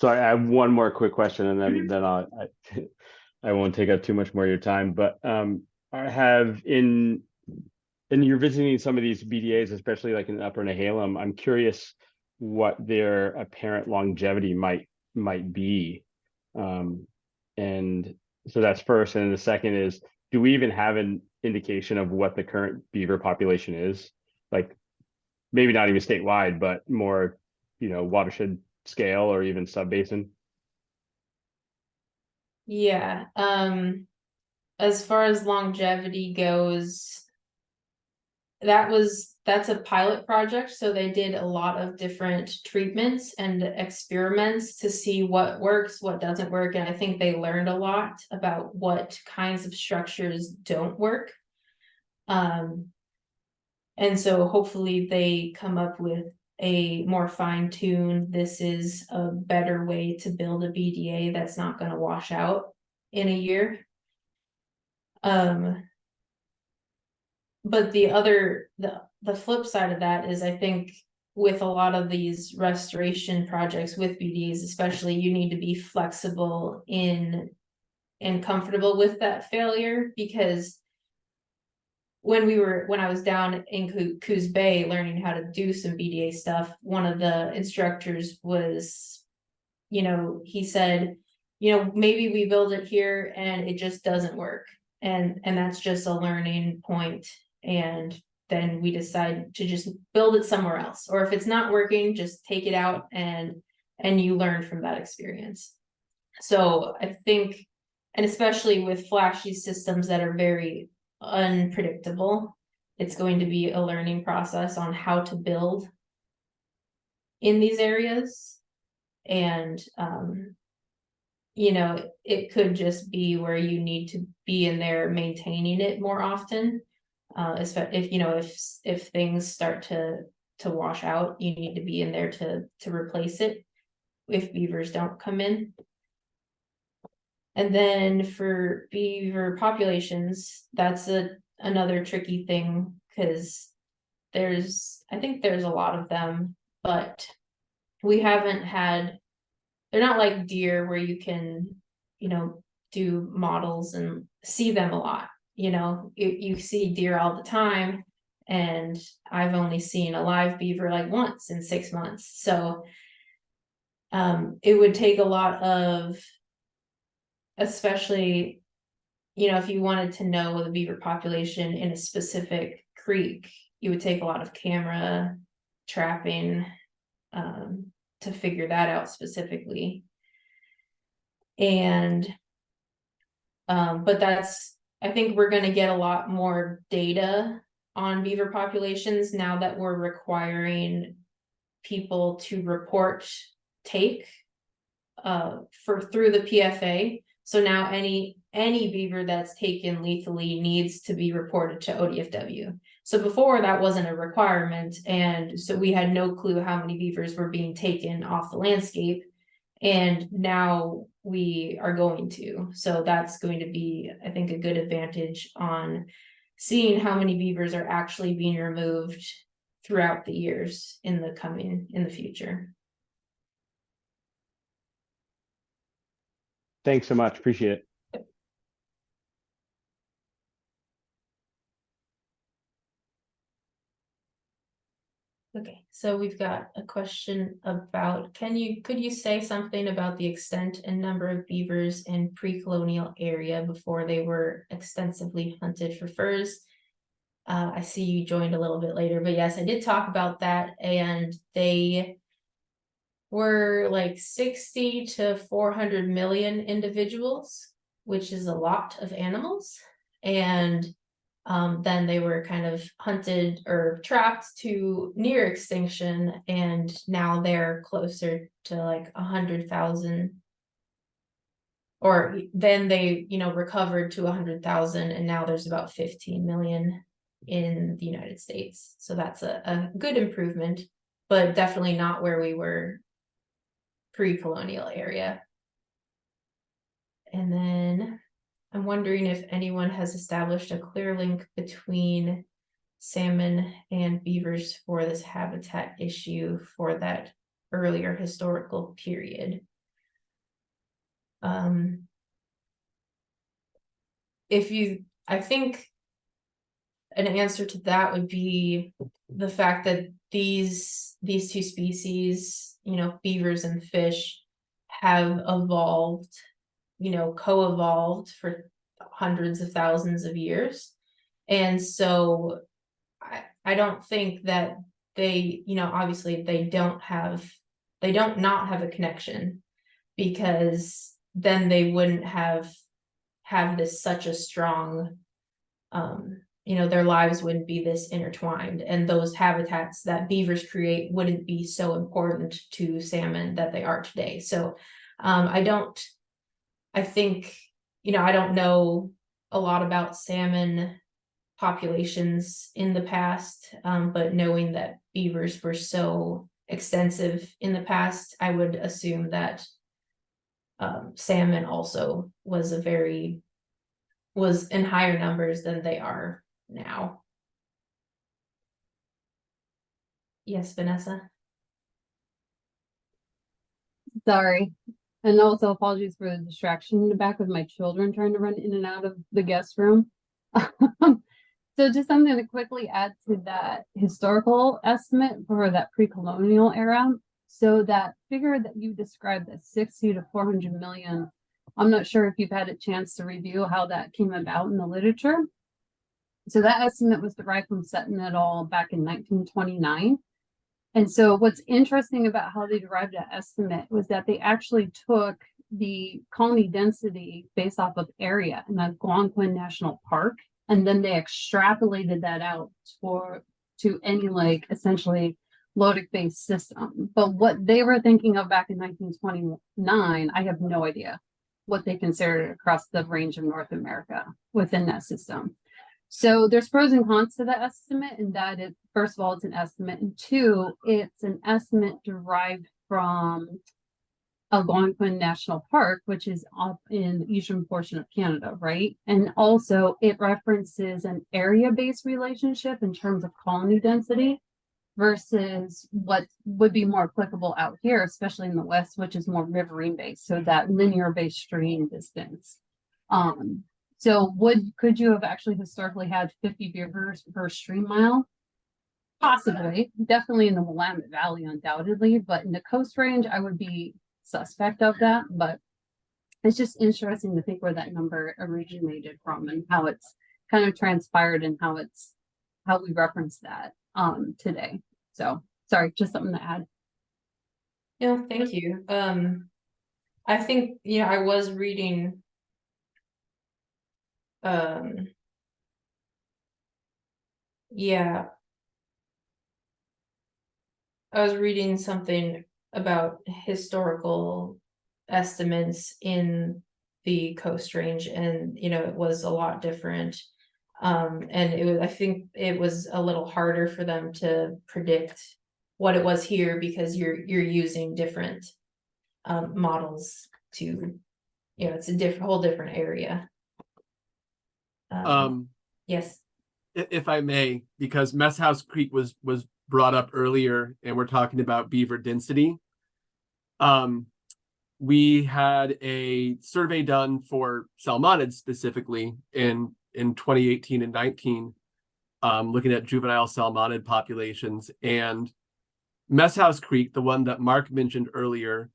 I have one more quick question, and then I won't take up too much more of your time. But I have in and you're visiting some of these BDAs, especially like in Upper Nehalem. I'm curious what their apparent longevity might be. And so that's first. And the second is, do we even have an indication of what the current beaver population is? Like maybe not even statewide, but more, watershed scale or even sub-basin. Yeah. As far as longevity goes, that's a pilot project, so they did a lot of different treatments and experiments to see what works, what doesn't work, and I think they learned a lot about what kinds of structures don't work. And so hopefully they come up with a more fine-tuned, this is a better way to build a BDA that's not going to wash out in a year. But the flip side of that is, I think with a lot of these restoration projects with BDs, especially, you need to be flexible in and comfortable with that failure, because when I was down in Coos Bay learning how to do some BDA stuff, one of the instructors was, he said, maybe we build it here and it just doesn't work. And that's just a learning point. And then we decide to just build it somewhere else. Or if it's not working, just take it out and you learn from that experience. So I think, and especially with flashy systems that are very unpredictable, it's going to be a learning process on how to build in these areas. And it could just be where you need to be in there maintaining it more often. If things start to wash out, you need to be in there to replace it if beavers don't come in. And then for beaver populations, that's another tricky thing, because I think there's a lot of them, but we haven't had, they're not like deer where you can, do models and see them a lot. You see deer all the time, and I've only seen a live beaver like once in 6 months. So it would take a lot of, especially, if you wanted to know the beaver population in a specific creek, you would take a lot of camera trapping to figure that out specifically. And but I think we're gonna get a lot more data on beaver populations now that we're requiring people to report take through the PFA. So now any beaver that's taken lethally needs to be reported to ODFW. So before that wasn't a requirement, and so we had no clue how many beavers were being taken off the landscape, and now we are going to. So that's going to be, I think, a good advantage on seeing how many beavers are actually being removed throughout the years in the future. Thanks so much. Appreciate it. Okay, so we've got a question about, could you say something about the extent and number of beavers in pre-colonial area before they were extensively hunted for furs? I see you joined a little bit later, but yes, I did talk about that, and they were like 60 to 400 million individuals, which is a lot of animals. And then they were kind of hunted or trapped to near extinction, and now they're closer to like 100,000. Or then they, recovered to 100,000, and now there's about 15 million in the United States. So that's a good improvement, but definitely not where we were pre-colonial area. And then I'm wondering if anyone has established a clear link between salmon and beavers for this habitat issue for that earlier historical period. I think an answer to that would be the fact that these two species, beavers and fish, have evolved, co-evolved for hundreds of thousands of years. And so I don't think that they, obviously they don't not have a connection, because then they wouldn't have this such a strong, their lives wouldn't be this intertwined, and those habitats that beavers create wouldn't be so important to salmon that they are today. So I think, I don't know a lot about salmon populations in the past, but knowing that beavers were so extensive in the past, I would assume that salmon also was in higher numbers than they are now. Yes, Vanessa. Sorry. And also apologies for the distraction in the back with my children trying to run in and out of the guest room. So just something to quickly add to that historical estimate for that pre-colonial era. So that figure that you described, that 60 to 400 million, I'm not sure if you've had a chance to review how that came about in the literature. So that estimate was derived from Sutton et al. Back in 1929. And so what's interesting about how they derived that estimate was that they actually took the colony density based off of area in the Algonquin National Park, and then they extrapolated that out to any essentially lotic-based system. But what they were thinking of back in 1929, I have no idea what they considered across the range of North America within that system. So there's pros and cons to that estimate, and that it, first of all, it's an estimate, and two, it's an estimate derived from Algonquin National Park, which is up in the eastern portion of Canada, right? And also it references an area-based relationship in terms of colony density versus what would be more applicable out here, especially in the West, which is more riverine based, so that linear based stream distance. So could you have actually historically had 50 beavers per stream mile? Possibly, definitely in the Willamette Valley, undoubtedly, but in the Coast Range, I would be suspect of that. But it's just interesting to think where that number originated from and how it's kind of transpired and how we reference that today. So sorry, just something to add. No, thank you. I think, I was reading Yeah, I was reading something about historical estimates in the Coast Range, and it was a lot different. And I think it was a little harder for them to predict what it was here, because you're using different models to, it's a whole different area. Yes. If I may, because Mess House Creek was brought up earlier, and we're talking about beaver density. We had a survey done for salmonids specifically in 2018 and 19, looking at juvenile salmonid populations. And Mess House Creek, the one that Mark mentioned earlier,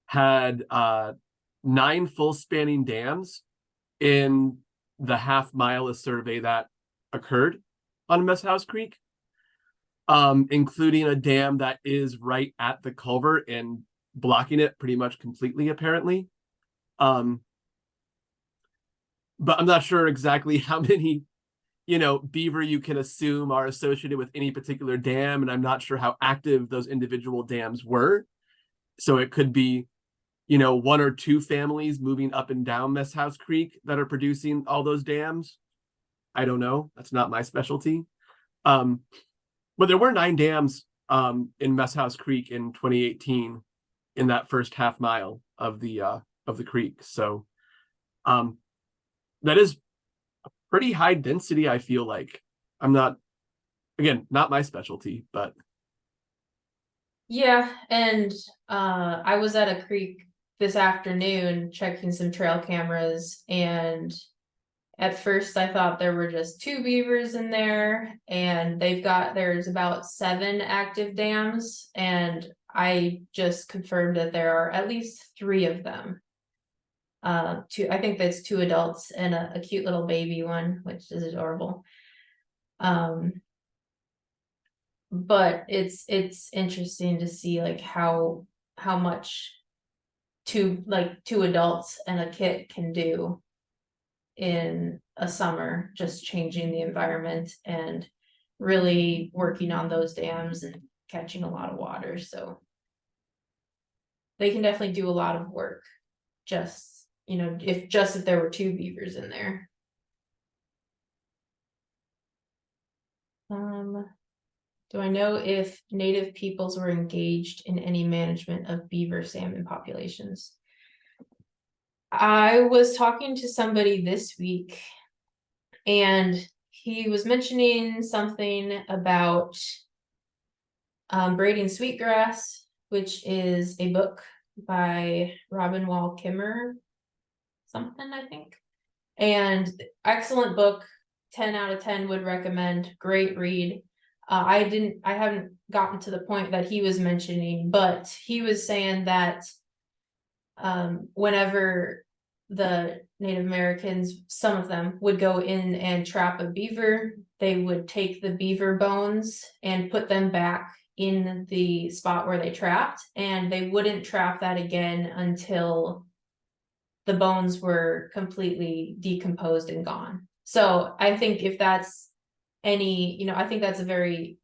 had 9 full spanning dams in the half-mile of survey that occurred on Mess House Creek, including a dam that is right at the culvert and blocking it pretty much completely, apparently. But I'm not sure exactly how many, beaver you can assume are associated with any particular dam, and I'm not sure how active those individual dams were. So it could be, 1 or 2 families moving up and down Mess House Creek that are producing all those dams. I don't know. That's not my specialty. But there were 9 dams in Mess House Creek in 2018 in that first half mile of the creek. So that is a pretty high density, I feel like. I'm not, again, not my specialty, but Yeah, and I was at a creek this afternoon checking some trail cameras, and at first I thought there were just 2 beavers in there, and there's about 7 active dams, and I just confirmed that there are at least 3 of them. I think that's 2 adults and a cute little baby one, which is adorable. But it's interesting to see like how much 2 adults and a kit can do in a summer, just changing the environment and really working on those dams and catching a lot of water. So they can definitely do a lot of work, just if there were 2 beavers in there. Do I know if native peoples were engaged in any management of beaver salmon populations? I was talking to somebody this week, and he was mentioning something about Braiding Sweetgrass, which is a book by Robin Wall Kimmerer, something, I think. And excellent book, 10 out of 10 would recommend, great read. I haven't gotten to the point that he was mentioning, but he was saying that whenever the Native Americans, some of them, would go in and trap a beaver, they would take the beaver bones and put them back in the spot where they trapped, and they wouldn't trap that again until the bones were completely decomposed and gone. So I think if that's I think that's a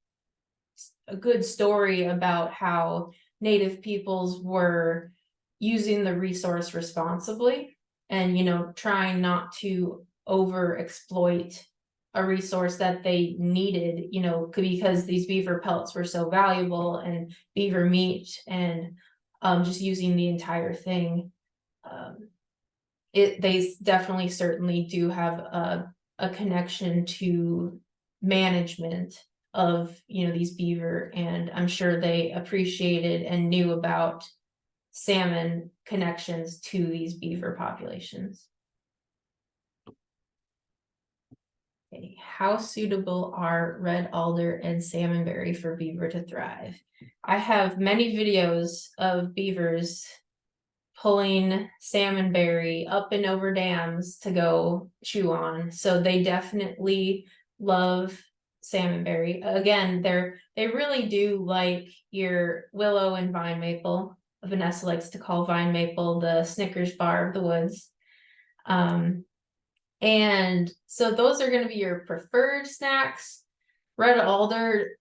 good story about how Native peoples were using the resource responsibly, and trying not to over exploit a resource that they needed, because these beaver pellets were so valuable, and beaver meat, and just using the entire thing. They definitely certainly do have a connection to management of these beaver, and I'm sure they appreciated and knew about salmon connections to these beaver populations. Okay. How suitable are red alder and salmonberry for beaver to thrive? I have many videos of beavers pulling salmonberry up and over dams to go chew on, so they definitely love salmonberry. Again, they really do like your willow and vine maple. Vanessa likes to call vine maple the Snickers bar of the woods. And so those are going to be your preferred snacks. Red alder,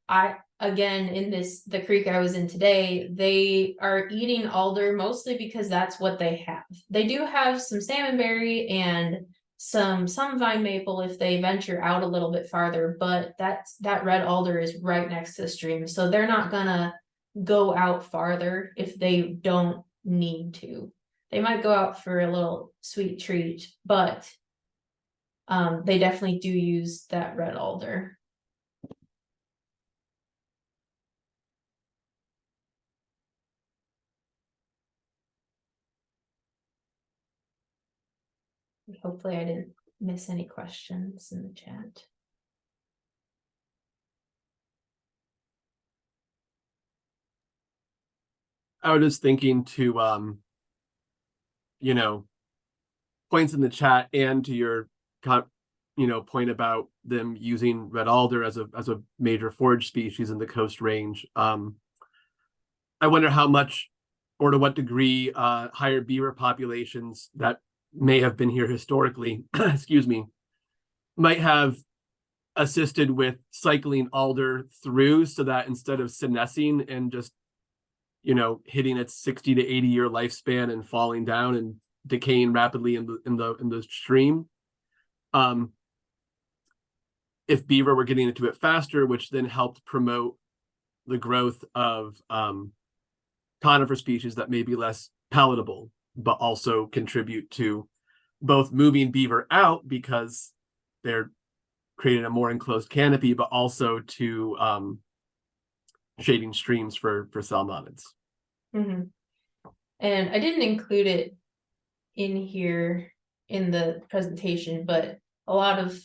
again, in the creek I was in today, they are eating alder mostly because that's what they have. They do have some salmonberry and some vine maple if they venture out a little bit farther, but that red alder is right next to the stream. So they're not gonna go out farther if they don't need to. They might go out for a little sweet treat, but they definitely do use that red alder. Hopefully I didn't miss any questions in the chat. I was just thinking to, you know, points in the chat and to your, point about them using red alder as a major forage species in the Coast Range. I wonder how much or to what degree higher beaver populations that may have been here historically, excuse me, might have assisted with cycling alder through so that instead of senescing and just, hitting its 60 to 80 year lifespan and falling down and decaying rapidly in the stream, if beaver were getting into it faster, which then helped promote the growth of conifer species that may be less palatable, but also contribute to both moving beaver out because they're creating a more enclosed canopy, but also to shading streams for salmonids. Mm-hmm. And I didn't include it in here in the presentation, but a lot of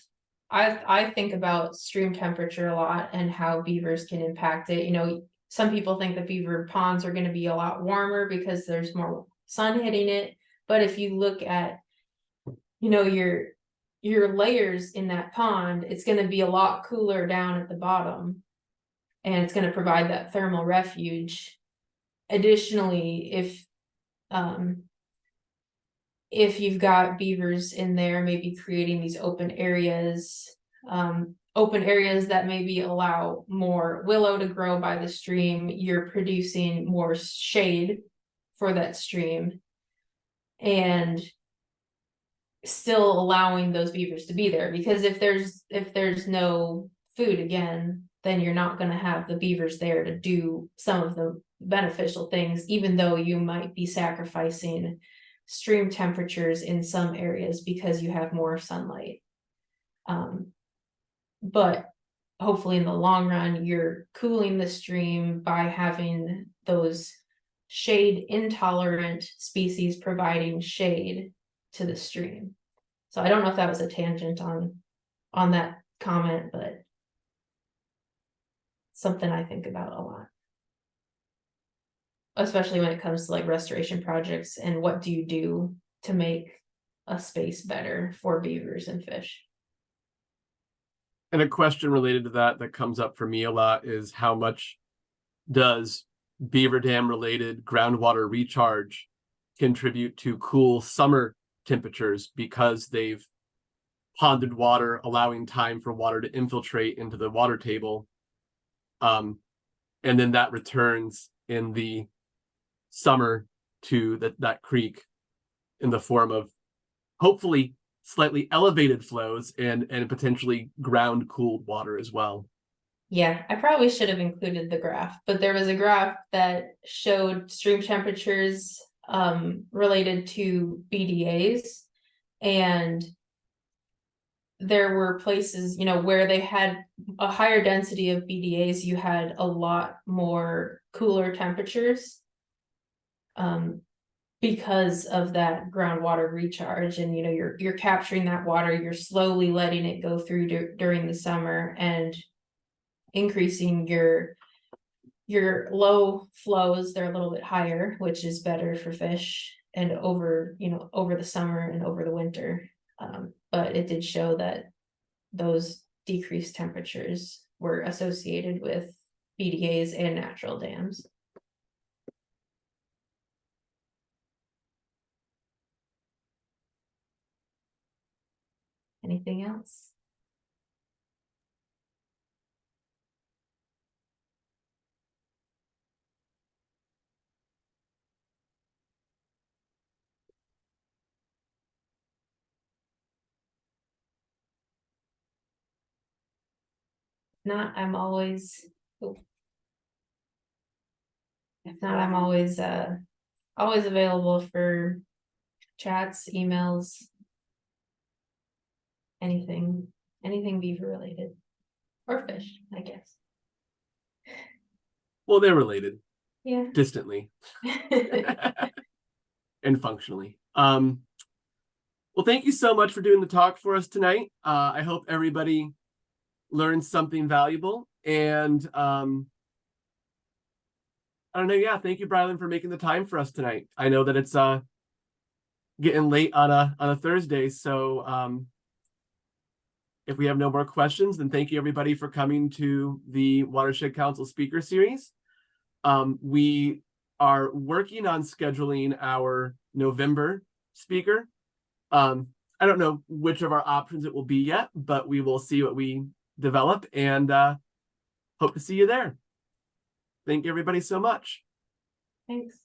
I think about stream temperature a lot and how beavers can impact it. Some people think that beaver ponds are going to be a lot warmer because there's more sun hitting it. But if you look at, your layers in that pond, it's going to be a lot cooler down at the bottom. And it's going to provide that thermal refuge. Additionally, if you've got beavers in there, maybe creating these open areas that maybe allow more willow to grow by the stream, you're producing more shade for that stream and still allowing those beavers to be there. Because if there's no food again, then you're not going to have the beavers there to do some of the beneficial things, even though you might be sacrificing stream temperatures in some areas because you have more sunlight. But hopefully in the long run, you're cooling the stream by having those shade intolerant species providing shade to the stream. So I don't know if that was a tangent on that comment, but something I think about a lot, especially when it comes to like restoration projects and what do you do to make a space better for beavers and fish. And a question related to that comes up for me a lot is how much does beaver dam related groundwater recharge contribute to cool summer temperatures because they've ponded water, allowing time for water to infiltrate into the water table. And then that returns in the summer to that creek in the form of hopefully slightly elevated flows and potentially ground cooled water as well. Yeah, I probably should have included the graph, but there was a graph that showed stream temperatures related to BDAs, and there were places, where they had a higher density of BDAs, you had a lot more cooler temperatures because of that groundwater recharge. And you're capturing that water, you're slowly letting it go through during the summer and increasing your low flows. They're a little bit higher, which is better for fish and over the summer and over the winter. But it did show that those decreased temperatures were associated with BDAs and natural dams. Anything else? Not, I'm always, oh. If not, I'm always available for chats, emails, anything beaver related. Or fish, I guess. Well, they're related Yeah. distantly and functionally. Well, thank you so much for doing the talk for us tonight. I hope everybody learned something valuable. And I don't know. Yeah, thank you, Brilyn, for making the time for us tonight. I know that it's getting late on a Thursday, so if we have no more questions, then thank you everybody for coming to the Watershed Council Speaker Series. We are working on scheduling our November speaker. I don't know which of our options it will be yet, but we will see what we develop, and hope to see you there. Thank you everybody so much. Thanks.